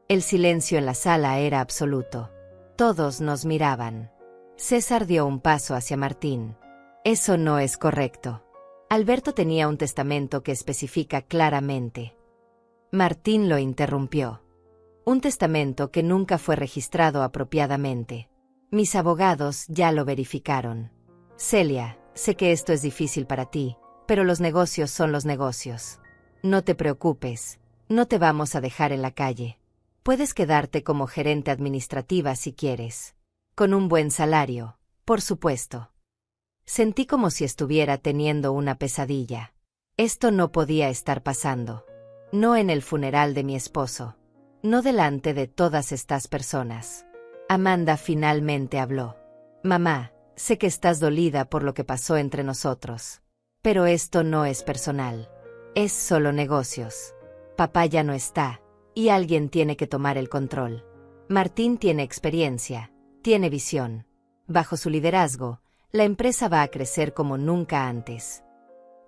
El silencio en la sala era absoluto. Todos nos miraban. César dio un paso hacia Martín. Eso no es correcto. Alberto tenía un testamento que especifica claramente. Martín lo interrumpió. Un testamento que nunca fue registrado apropiadamente. Mis abogados ya lo verificaron. Celia, sé que esto es difícil para ti, pero los negocios son los negocios. No te preocupes, no te vamos a dejar en la calle. Puedes quedarte como gerente administrativa si quieres. Con un buen salario, por supuesto. Sentí como si estuviera teniendo una pesadilla. Esto no podía estar pasando. No en el funeral de mi esposo. No delante de todas estas personas. Amanda finalmente habló. Mamá, sé que estás dolida por lo que pasó entre nosotros. Pero esto no es personal. Es solo negocios. Papá ya no está, y alguien tiene que tomar el control. Martín tiene experiencia. Tiene visión. Bajo su liderazgo, la empresa va a crecer como nunca antes.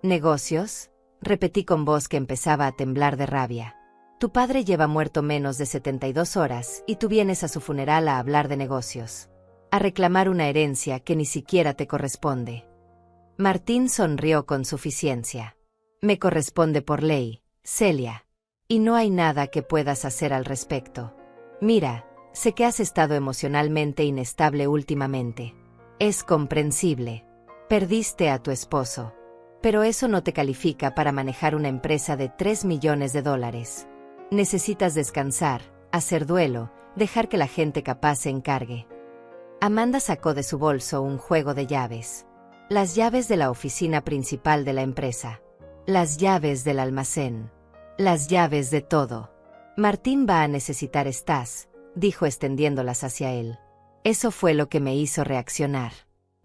¿Negocios? Repetí con voz que empezaba a temblar de rabia. Tu padre lleva muerto menos de 72 horas y tú vienes a su funeral a hablar de negocios. A reclamar una herencia que ni siquiera te corresponde. Martín sonrió con suficiencia. Me corresponde por ley, Celia. Y no hay nada que puedas hacer al respecto. Mira, sé que has estado emocionalmente inestable últimamente. Es comprensible. Perdiste a tu esposo. Pero eso no te califica para manejar una empresa de $3 millones. Necesitas descansar, hacer duelo, dejar que la gente capaz se encargue. Amanda sacó de su bolso un juego de llaves. Las llaves de la oficina principal de la empresa. Las llaves del almacén. Las llaves de todo. Martín va a necesitar estas, dijo extendiéndolas hacia él. Eso fue lo que me hizo reaccionar.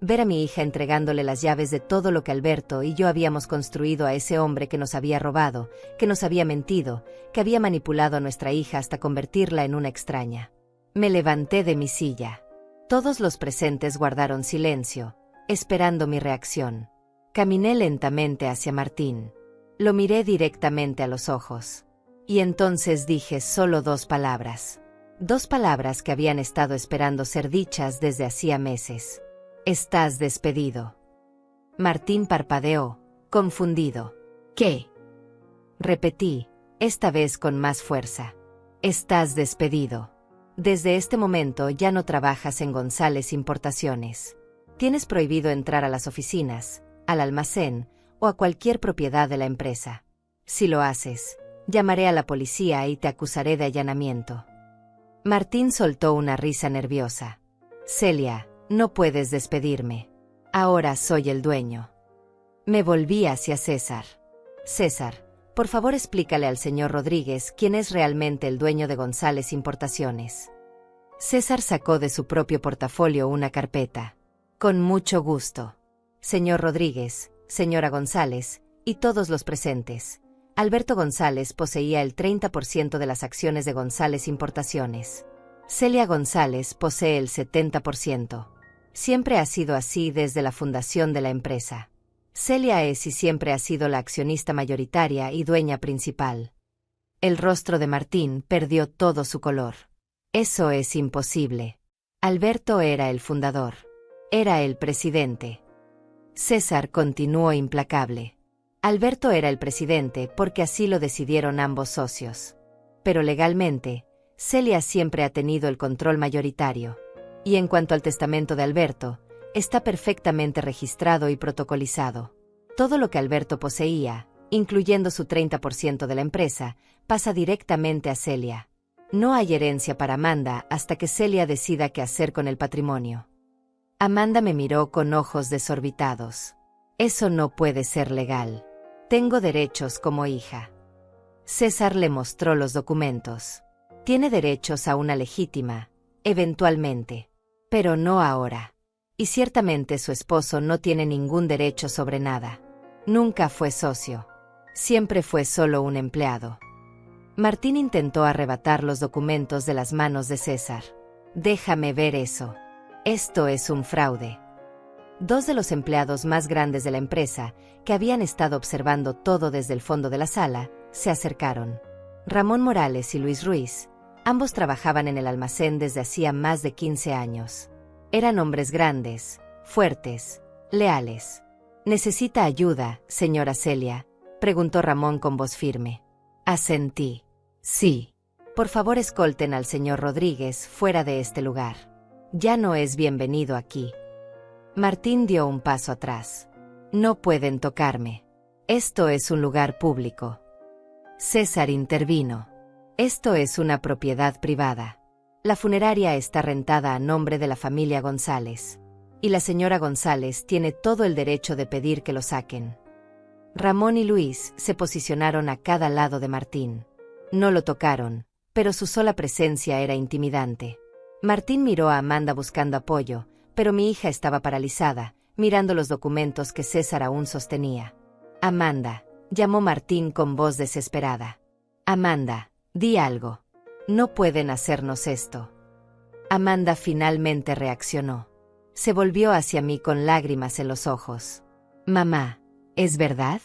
Ver a mi hija entregándole las llaves de todo lo que Alberto y yo habíamos construido a ese hombre que nos había robado, que nos había mentido, que había manipulado a nuestra hija hasta convertirla en una extraña. Me levanté de mi silla. Todos los presentes guardaron silencio, esperando mi reacción. Caminé lentamente hacia Martín. Lo miré directamente a los ojos. Y entonces dije solo 2 palabras. 2 palabras que habían estado esperando ser dichas desde hacía meses. Estás despedido. Martín parpadeó, confundido. ¿Qué? Repetí, esta vez con más fuerza. Estás despedido. Desde este momento ya no trabajas en González Importaciones. Tienes prohibido entrar a las oficinas, al almacén o a cualquier propiedad de la empresa. Si lo haces, llamaré a la policía y te acusaré de allanamiento. Martín soltó una risa nerviosa. Celia, no puedes despedirme. Ahora soy el dueño. Me volví hacia César. César, por favor explícale al señor Rodríguez quién es realmente el dueño de González Importaciones. César sacó de su propio portafolio una carpeta. Con mucho gusto. Señor Rodríguez, señora González, y todos los presentes. Alberto González poseía el 30% de las acciones de González Importaciones. Celia González posee el 70%. Siempre ha sido así desde la fundación de la empresa. Celia es y siempre ha sido la accionista mayoritaria y dueña principal. El rostro de Martín perdió todo su color. Eso es imposible. Alberto era el fundador. Era el presidente. César continuó implacable. Alberto era el presidente porque así lo decidieron ambos socios. Pero legalmente, Celia siempre ha tenido el control mayoritario. Y en cuanto al testamento de Alberto, está perfectamente registrado y protocolizado. Todo lo que Alberto poseía, incluyendo su 30% de la empresa, pasa directamente a Celia. No hay herencia para Amanda hasta que Celia decida qué hacer con el patrimonio. Amanda me miró con ojos desorbitados. Eso no puede ser legal. Tengo derechos como hija. César le mostró los documentos. Tiene derechos a una legítima, eventualmente. Pero no ahora. Y ciertamente su esposo no tiene ningún derecho sobre nada. Nunca fue socio. Siempre fue solo un empleado. Martín intentó arrebatar los documentos de las manos de César. Déjame ver eso. Esto es un fraude. Dos de los empleados más grandes de la empresa, que habían estado observando todo desde el fondo de la sala, se acercaron. Ramón Morales y Luis Ruiz, ambos trabajaban en el almacén desde hacía más de 15 años. Eran hombres grandes, fuertes, leales. ¿Necesita ayuda, señora Celia?, preguntó Ramón con voz firme. Asentí. Sí. Por favor escolten al señor Rodríguez fuera de este lugar. Ya no es bienvenido aquí. Martín dio un paso atrás. No pueden tocarme. Esto es un lugar público. César intervino. Esto es una propiedad privada. La funeraria está rentada a nombre de la familia González. Y la señora González tiene todo el derecho de pedir que lo saquen. Ramón y Luis se posicionaron a cada lado de Martín. No lo tocaron, pero su sola presencia era intimidante. Martín miró a Amanda buscando apoyo, pero mi hija estaba paralizada, mirando los documentos que César aún sostenía. Amanda, llamó Martín con voz desesperada. Amanda, di algo. No pueden hacernos esto. Amanda finalmente reaccionó. Se volvió hacia mí con lágrimas en los ojos. Mamá, ¿es verdad?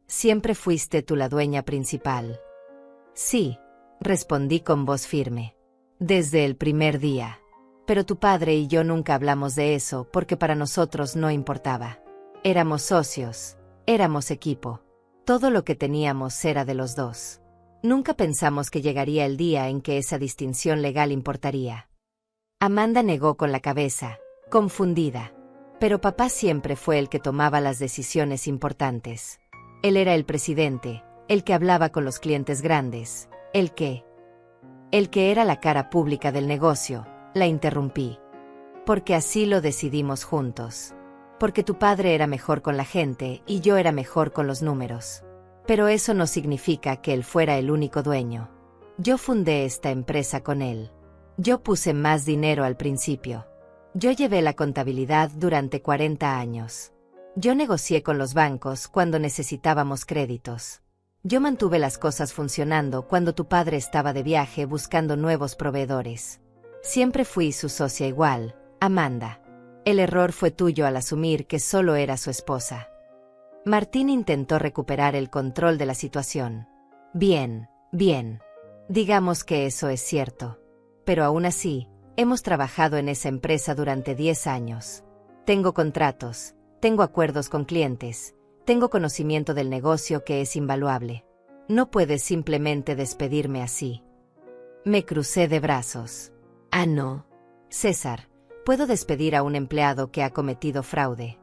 Siempre fuiste tú la dueña principal. Sí, respondí con voz firme. Desde el primer día. Pero tu padre y yo nunca hablamos de eso porque para nosotros no importaba. Éramos socios, éramos equipo. Todo lo que teníamos era de los dos. Nunca pensamos que llegaría el día en que esa distinción legal importaría. Amanda negó con la cabeza, confundida. Pero papá siempre fue el que tomaba las decisiones importantes. Él era el presidente, el que hablaba con los clientes grandes, el que era la cara pública del negocio. La interrumpí. Porque así lo decidimos juntos. Porque tu padre era mejor con la gente y yo era mejor con los números. Pero eso no significa que él fuera el único dueño. Yo fundé esta empresa con él. Yo puse más dinero al principio. Yo llevé la contabilidad durante 40 años. Yo negocié con los bancos cuando necesitábamos créditos. Yo mantuve las cosas funcionando cuando tu padre estaba de viaje buscando nuevos proveedores. Siempre fui su socia igual, Amanda. El error fue tuyo al asumir que solo era su esposa. Martín intentó recuperar el control de la situación. Bien. Digamos que eso es cierto. Pero aún así, hemos trabajado en esa empresa durante 10 años. Tengo contratos, tengo acuerdos con clientes, tengo conocimiento del negocio que es invaluable. No puedes simplemente despedirme así. Me crucé de brazos. Ah, no. César, puedo despedir a un empleado que ha cometido fraude.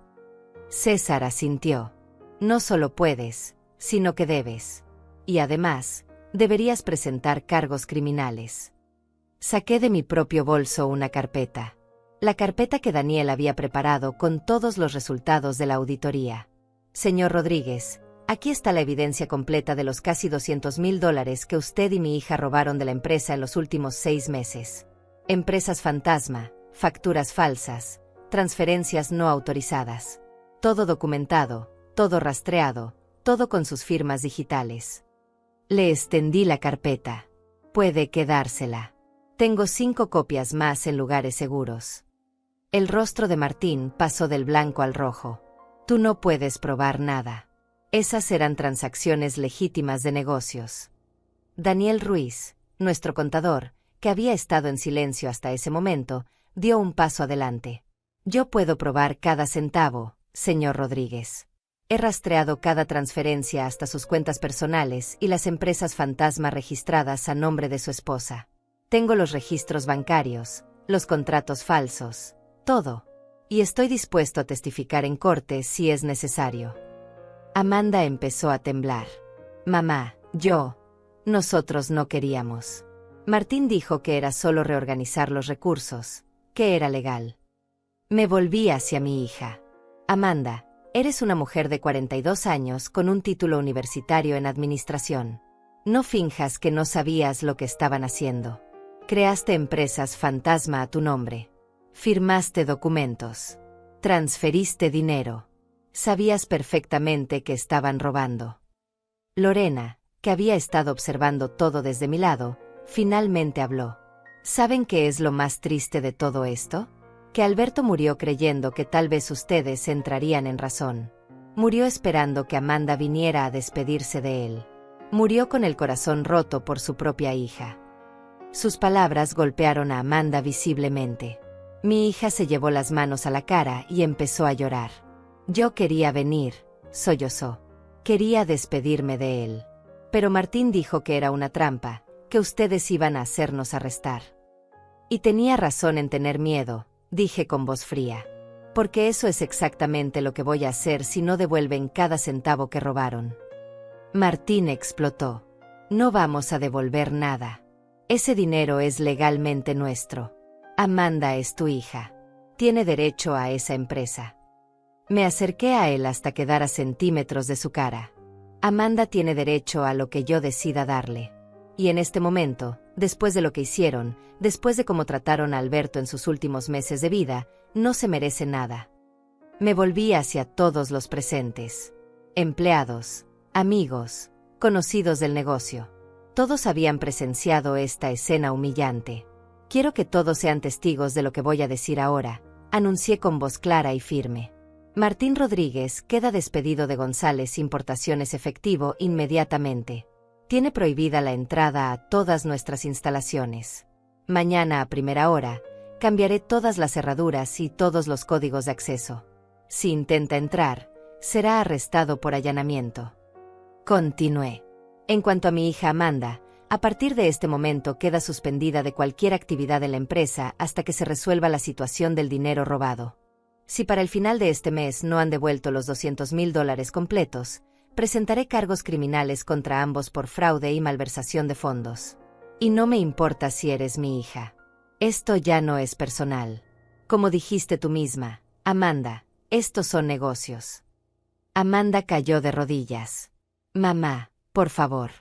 César asintió. No solo puedes, sino que debes. Y además, deberías presentar cargos criminales. Saqué de mi propio bolso una carpeta. La carpeta que Daniel había preparado con todos los resultados de la auditoría. Señor Rodríguez, aquí está la evidencia completa de los casi $200,000 que usted y mi hija robaron de la empresa en los últimos 6 meses. Empresas fantasma, facturas falsas, transferencias no autorizadas. Todo documentado, todo rastreado, todo con sus firmas digitales. Le extendí la carpeta. Puede quedársela. Tengo 5 copias más en lugares seguros. El rostro de Martín pasó del blanco al rojo. Tú no puedes probar nada. Esas eran transacciones legítimas de negocios. Daniel Ruiz, nuestro contador, que había estado en silencio hasta ese momento, dio un paso adelante. Yo puedo probar cada centavo, señor Rodríguez. He rastreado cada transferencia hasta sus cuentas personales y las empresas fantasma registradas a nombre de su esposa. Tengo los registros bancarios, los contratos falsos, todo. Y estoy dispuesto a testificar en corte si es necesario. Amanda empezó a temblar. Mamá, nosotros no queríamos. Martín dijo que era solo reorganizar los recursos, que era legal. Me volví hacia mi hija. Amanda, eres una mujer de 42 años con un título universitario en administración. No finjas que no sabías lo que estaban haciendo. Creaste empresas fantasma a tu nombre. Firmaste documentos. Transferiste dinero. Sabías perfectamente que estaban robando. Lorena, que había estado observando todo desde mi lado, finalmente habló. ¿Saben qué es lo más triste de todo esto? Que Alberto murió creyendo que tal vez ustedes entrarían en razón. Murió esperando que Amanda viniera a despedirse de él. Murió con el corazón roto por su propia hija. Sus palabras golpearon a Amanda visiblemente. Mi hija se llevó las manos a la cara y empezó a llorar. Yo quería venir, sollozó. Quería despedirme de él. Pero Martín dijo que era una trampa, que ustedes iban a hacernos arrestar. Y tenía razón en tener miedo, dije con voz fría. Porque eso es exactamente lo que voy a hacer si no devuelven cada centavo que robaron. Martín explotó. No vamos a devolver nada. Ese dinero es legalmente nuestro. Amanda es tu hija. Tiene derecho a esa empresa. Me acerqué a él hasta quedar a centímetros de su cara. Amanda tiene derecho a lo que yo decida darle. Y en este momento, después de lo que hicieron, después de cómo trataron a Alberto en sus últimos meses de vida, no se merece nada. Me volví hacia todos los presentes. Empleados, amigos, conocidos del negocio. Todos habían presenciado esta escena humillante. Quiero que todos sean testigos de lo que voy a decir ahora, anuncié con voz clara y firme. Martín Rodríguez queda despedido de González Importaciones efectivo inmediatamente. Tiene prohibida la entrada a todas nuestras instalaciones. Mañana a primera hora, cambiaré todas las cerraduras y todos los códigos de acceso. Si intenta entrar, será arrestado por allanamiento. Continué. En cuanto a mi hija Amanda, a partir de este momento queda suspendida de cualquier actividad en la empresa hasta que se resuelva la situación del dinero robado. Si para el final de este mes no han devuelto los $200,000 completos, presentaré cargos criminales contra ambos por fraude y malversación de fondos. Y no me importa si eres mi hija. Esto ya no es personal. Como dijiste tú misma, Amanda, estos son negocios. Amanda cayó de rodillas. Mamá, por favor.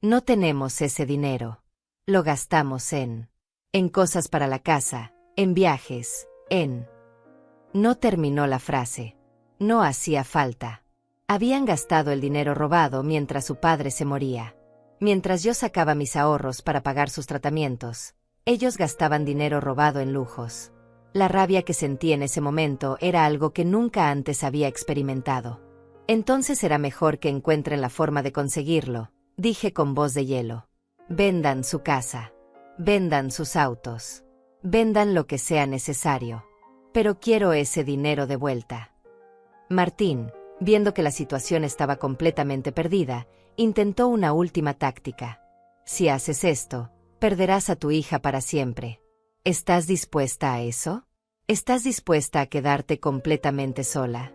No tenemos ese dinero. Lo gastamos en cosas para la casa, en viajes, No terminó la frase. No hacía falta. Habían gastado el dinero robado mientras su padre se moría. Mientras yo sacaba mis ahorros para pagar sus tratamientos, ellos gastaban dinero robado en lujos. La rabia que sentí en ese momento era algo que nunca antes había experimentado. Entonces será mejor que encuentren la forma de conseguirlo, dije con voz de hielo. Vendan su casa. Vendan sus autos. Vendan lo que sea necesario. Pero quiero ese dinero de vuelta. Martín, viendo que la situación estaba completamente perdida, Intentó una última táctica. Si haces esto, perderás a tu hija para siempre. ¿Estás dispuesta a eso? ¿Estás dispuesta a quedarte completamente sola?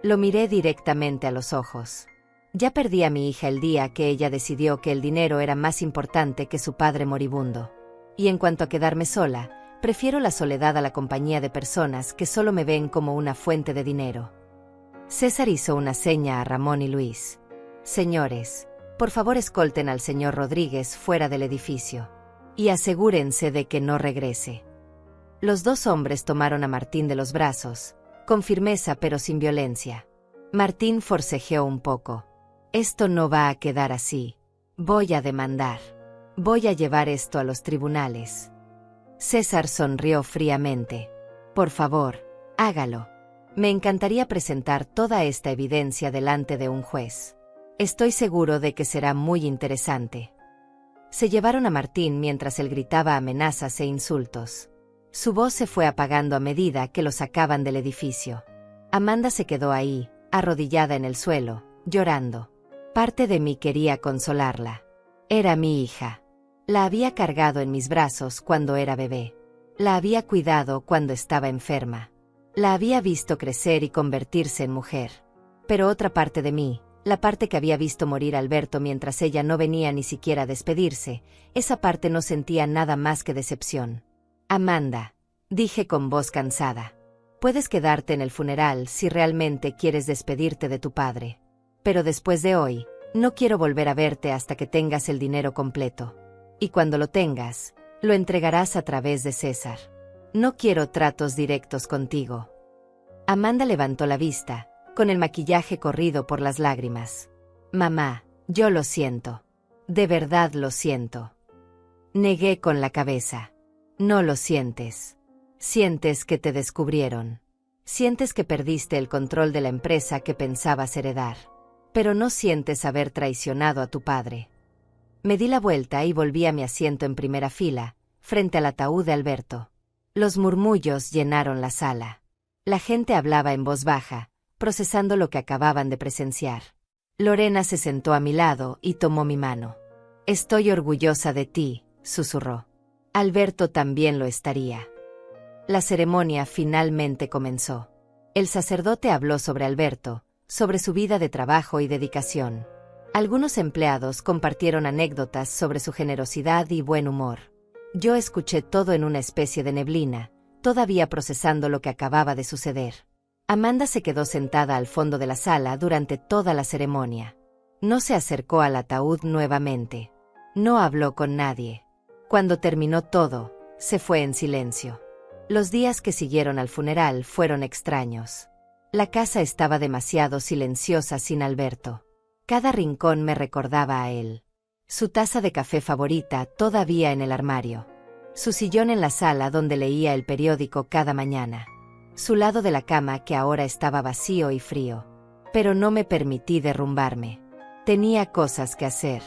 Lo miré directamente a los ojos. Ya perdí a mi hija el día que ella decidió que el dinero era más importante que su padre moribundo. Y en cuanto a quedarme sola, prefiero la soledad a la compañía de personas que solo me ven como una fuente de dinero. César hizo una seña a Ramón y Luis. Señores, por favor escolten al señor Rodríguez fuera del edificio. Y asegúrense de que no regrese. Los dos hombres tomaron a Martín de los brazos, con firmeza pero sin violencia. Martín forcejeó un poco. Esto no va a quedar así. Voy a demandar. Voy a llevar esto a los tribunales. César sonrió fríamente. Por favor, hágalo. Me encantaría presentar toda esta evidencia delante de un juez. Estoy seguro de que será muy interesante. Se llevaron a Martín mientras él gritaba amenazas e insultos. Su voz se fue apagando a medida que lo sacaban del edificio. Amanda se quedó ahí, arrodillada en el suelo, llorando. Parte de mí quería consolarla. Era mi hija. La había cargado en mis brazos cuando era bebé. La había cuidado cuando estaba enferma. La había visto crecer y convertirse en mujer. Pero otra parte de mí, la parte que había visto morir a Alberto mientras ella no venía ni siquiera a despedirse, esa parte no sentía nada más que decepción. Amanda, dije con voz cansada, puedes quedarte en el funeral si realmente quieres despedirte de tu padre. Pero después de hoy, no quiero volver a verte hasta que tengas el dinero completo. Y cuando lo tengas, lo entregarás a través de César. No quiero tratos directos contigo. Amanda levantó la vista, con el maquillaje corrido por las lágrimas. Mamá, yo lo siento. De verdad lo siento. Negué con la cabeza. No lo sientes. Sientes que te descubrieron. Sientes que perdiste el control de la empresa que pensabas heredar. Pero no sientes haber traicionado a tu padre. Me di la vuelta y volví a mi asiento en primera fila, frente al ataúd de Alberto. Los murmullos llenaron la sala. La gente hablaba en voz baja, procesando lo que acababan de presenciar. Lorena se sentó a mi lado y tomó mi mano. Estoy orgullosa de ti, susurró. Alberto también lo estaría. La ceremonia finalmente comenzó. El sacerdote habló sobre Alberto, sobre su vida de trabajo y dedicación. Algunos empleados compartieron anécdotas sobre su generosidad y buen humor. Yo escuché todo en una especie de neblina, todavía procesando lo que acababa de suceder. Amanda se quedó sentada al fondo de la sala durante toda la ceremonia. No se acercó al ataúd nuevamente. No habló con nadie. Cuando terminó todo, se fue en silencio. Los días que siguieron al funeral fueron extraños. La casa estaba demasiado silenciosa sin Alberto. Cada rincón me recordaba a él. Su taza de café favorita todavía en el armario. Su sillón en la sala donde leía el periódico cada mañana. Su lado de la cama que ahora estaba vacío y frío. Pero no me permití derrumbarme. Tenía cosas que hacer.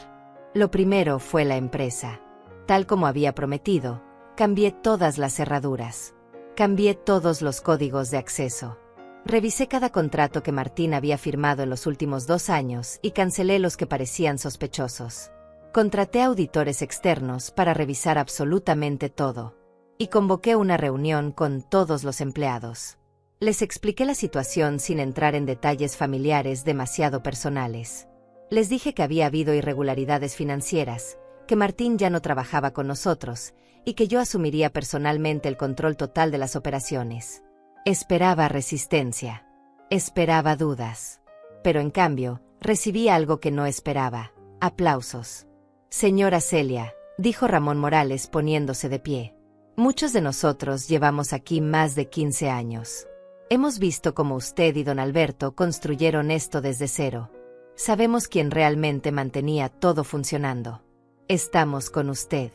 Lo primero fue la empresa. Tal como había prometido, cambié todas las cerraduras. Cambié todos los códigos de acceso. Revisé cada contrato que Martín había firmado en los últimos 2 años y cancelé los que parecían sospechosos. Contraté auditores externos para revisar absolutamente todo. Y convoqué una reunión con todos los empleados. Les expliqué la situación sin entrar en detalles familiares demasiado personales. Les dije que había habido irregularidades financieras, que Martín ya no trabajaba con nosotros, y que yo asumiría personalmente el control total de las operaciones. Esperaba resistencia. Esperaba dudas. Pero en cambio, recibí algo que no esperaba: aplausos. Señora Celia, dijo Ramón Morales poniéndose de pie. Muchos de nosotros llevamos aquí más de 15 años. Hemos visto cómo usted y don Alberto construyeron esto desde cero. Sabemos quién realmente mantenía todo funcionando. Estamos con usted.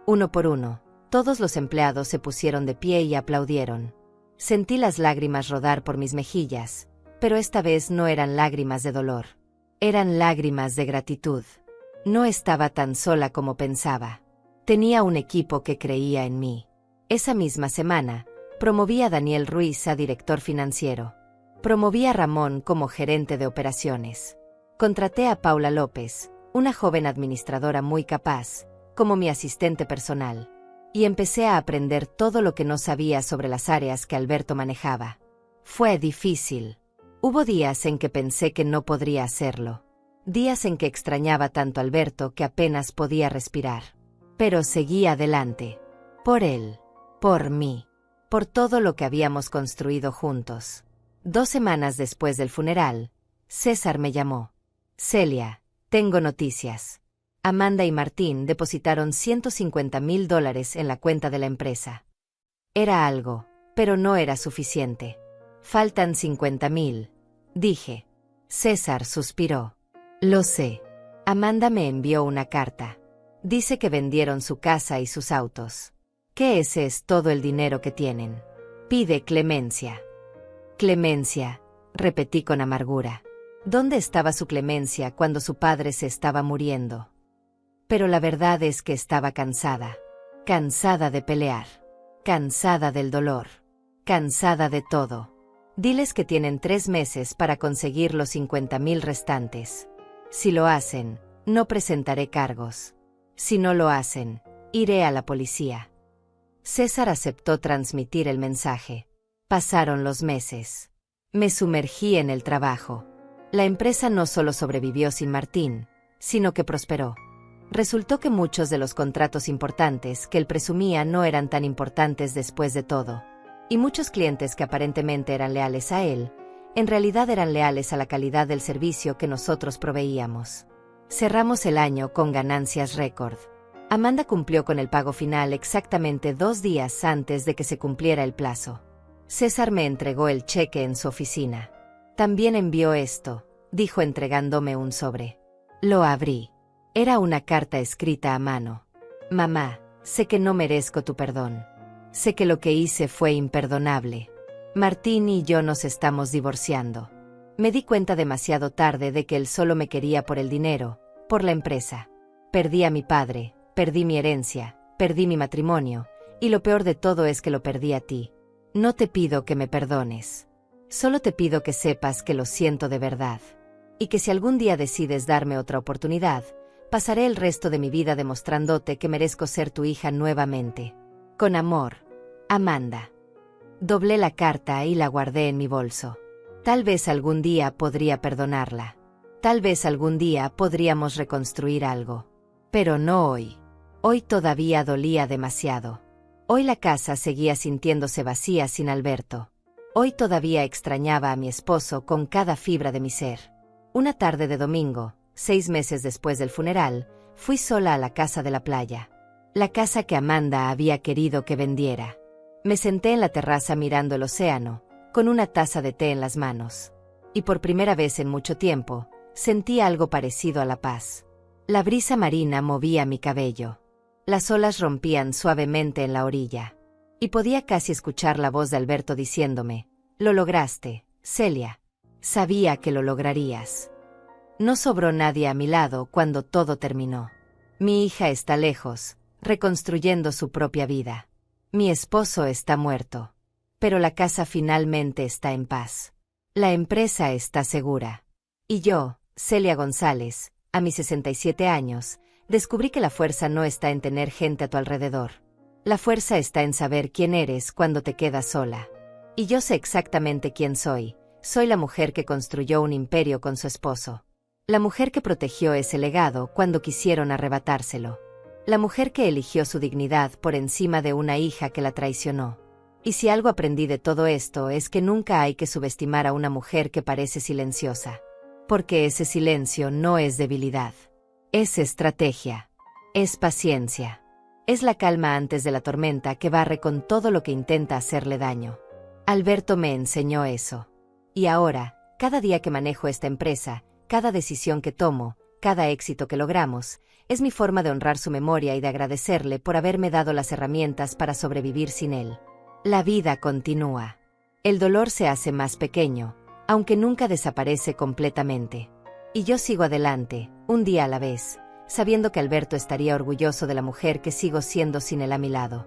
Uno por uno, todos los empleados se pusieron de pie y aplaudieron. Sentí las lágrimas rodar por mis mejillas, pero esta vez no eran lágrimas de dolor. Eran lágrimas de gratitud. No estaba tan sola como pensaba. Tenía un equipo que creía en mí. Esa misma semana, promoví a Daniel Ruiz a director financiero. Promoví a Ramón como gerente de operaciones. Contraté a Paula López, una joven administradora muy capaz, como mi asistente personal, y empecé a aprender todo lo que no sabía sobre las áreas que Alberto manejaba. Fue difícil. Hubo días en que pensé que no podría hacerlo. Días en que extrañaba tanto a Alberto que apenas podía respirar. Pero seguí adelante. Por él. Por mí. Por todo lo que habíamos construido juntos. 2 semanas después del funeral, César me llamó. Celia, tengo noticias. Amanda y Martín depositaron $150,000 en la cuenta de la empresa. Era algo, pero no era suficiente. Faltan 50,000, dije. César suspiró. Lo sé. Amanda me envió una carta. Dice que vendieron su casa y sus autos. Que ese es todo el dinero que tienen. Pide clemencia. Clemencia, repetí con amargura. ¿Dónde estaba su clemencia cuando su padre se estaba muriendo? Pero la verdad es que estaba cansada. Cansada de pelear. Cansada del dolor. Cansada de todo. Diles que tienen 3 meses para conseguir los 50,000 restantes. Si lo hacen, no presentaré cargos. Si no lo hacen, iré a la policía. César aceptó transmitir el mensaje. Pasaron los meses. Me sumergí en el trabajo. La empresa no solo sobrevivió sin Martín, sino que prosperó. Resultó que muchos de los contratos importantes que él presumía no eran tan importantes después de todo. Y muchos clientes que aparentemente eran leales a él, en realidad eran leales a la calidad del servicio que nosotros proveíamos. Cerramos el año con ganancias récord. Amanda cumplió con el pago final exactamente 2 días antes de que se cumpliera el plazo. César me entregó el cheque en su oficina. También envió esto, dijo entregándome un sobre. Lo abrí. Era una carta escrita a mano. Mamá, sé que no merezco tu perdón. Sé que lo que hice fue imperdonable. Martín y yo nos estamos divorciando. Me di cuenta demasiado tarde de que él solo me quería por el dinero, por la empresa. Perdí a mi padre, perdí mi herencia, perdí mi matrimonio, y lo peor de todo es que lo perdí a ti. No te pido que me perdones. Solo te pido que sepas que lo siento de verdad. Y que si algún día decides darme otra oportunidad, pasaré el resto de mi vida demostrándote que merezco ser tu hija nuevamente. Con amor, Amanda. Doblé la carta y la guardé en mi bolso. Tal vez algún día podría perdonarla. Tal vez algún día podríamos reconstruir algo. Pero no hoy. Hoy todavía dolía demasiado. Hoy la casa seguía sintiéndose vacía sin Alberto. Hoy todavía extrañaba a mi esposo con cada fibra de mi ser. Una tarde de domingo, 6 meses después del funeral, fui sola a la casa de la playa. La casa que Amanda había querido que vendiera. Me senté en la terraza mirando el océano, con una taza de té en las manos. Y por primera vez en mucho tiempo, sentí algo parecido a la paz. La brisa marina movía mi cabello. Las olas rompían suavemente en la orilla. Y podía casi escuchar la voz de Alberto diciéndome, «Lo lograste, Celia. Sabía que lo lograrías». No sobró nadie a mi lado cuando todo terminó. Mi hija está lejos, reconstruyendo su propia vida. Mi esposo está muerto. Pero la casa finalmente está en paz. La empresa está segura. Y yo, Celia González, a mis 67 años, descubrí que la fuerza no está en tener gente a tu alrededor. La fuerza está en saber quién eres cuando te quedas sola. Y yo sé exactamente quién soy. Soy la mujer que construyó un imperio con su esposo. La mujer que protegió ese legado cuando quisieron arrebatárselo. La mujer que eligió su dignidad por encima de una hija que la traicionó. Y si algo aprendí de todo esto es que nunca hay que subestimar a una mujer que parece silenciosa. Porque ese silencio no es debilidad. Es estrategia. Es paciencia. Es la calma antes de la tormenta que barre con todo lo que intenta hacerle daño. Alberto me enseñó eso. Y ahora, cada día que manejo esta empresa, cada decisión que tomo, cada éxito que logramos, es mi forma de honrar su memoria y de agradecerle por haberme dado las herramientas para sobrevivir sin él. La vida continúa. El dolor se hace más pequeño, aunque nunca desaparece completamente. Y yo sigo adelante, un día a la vez, sabiendo que Alberto estaría orgulloso de la mujer que sigo siendo sin él a mi lado.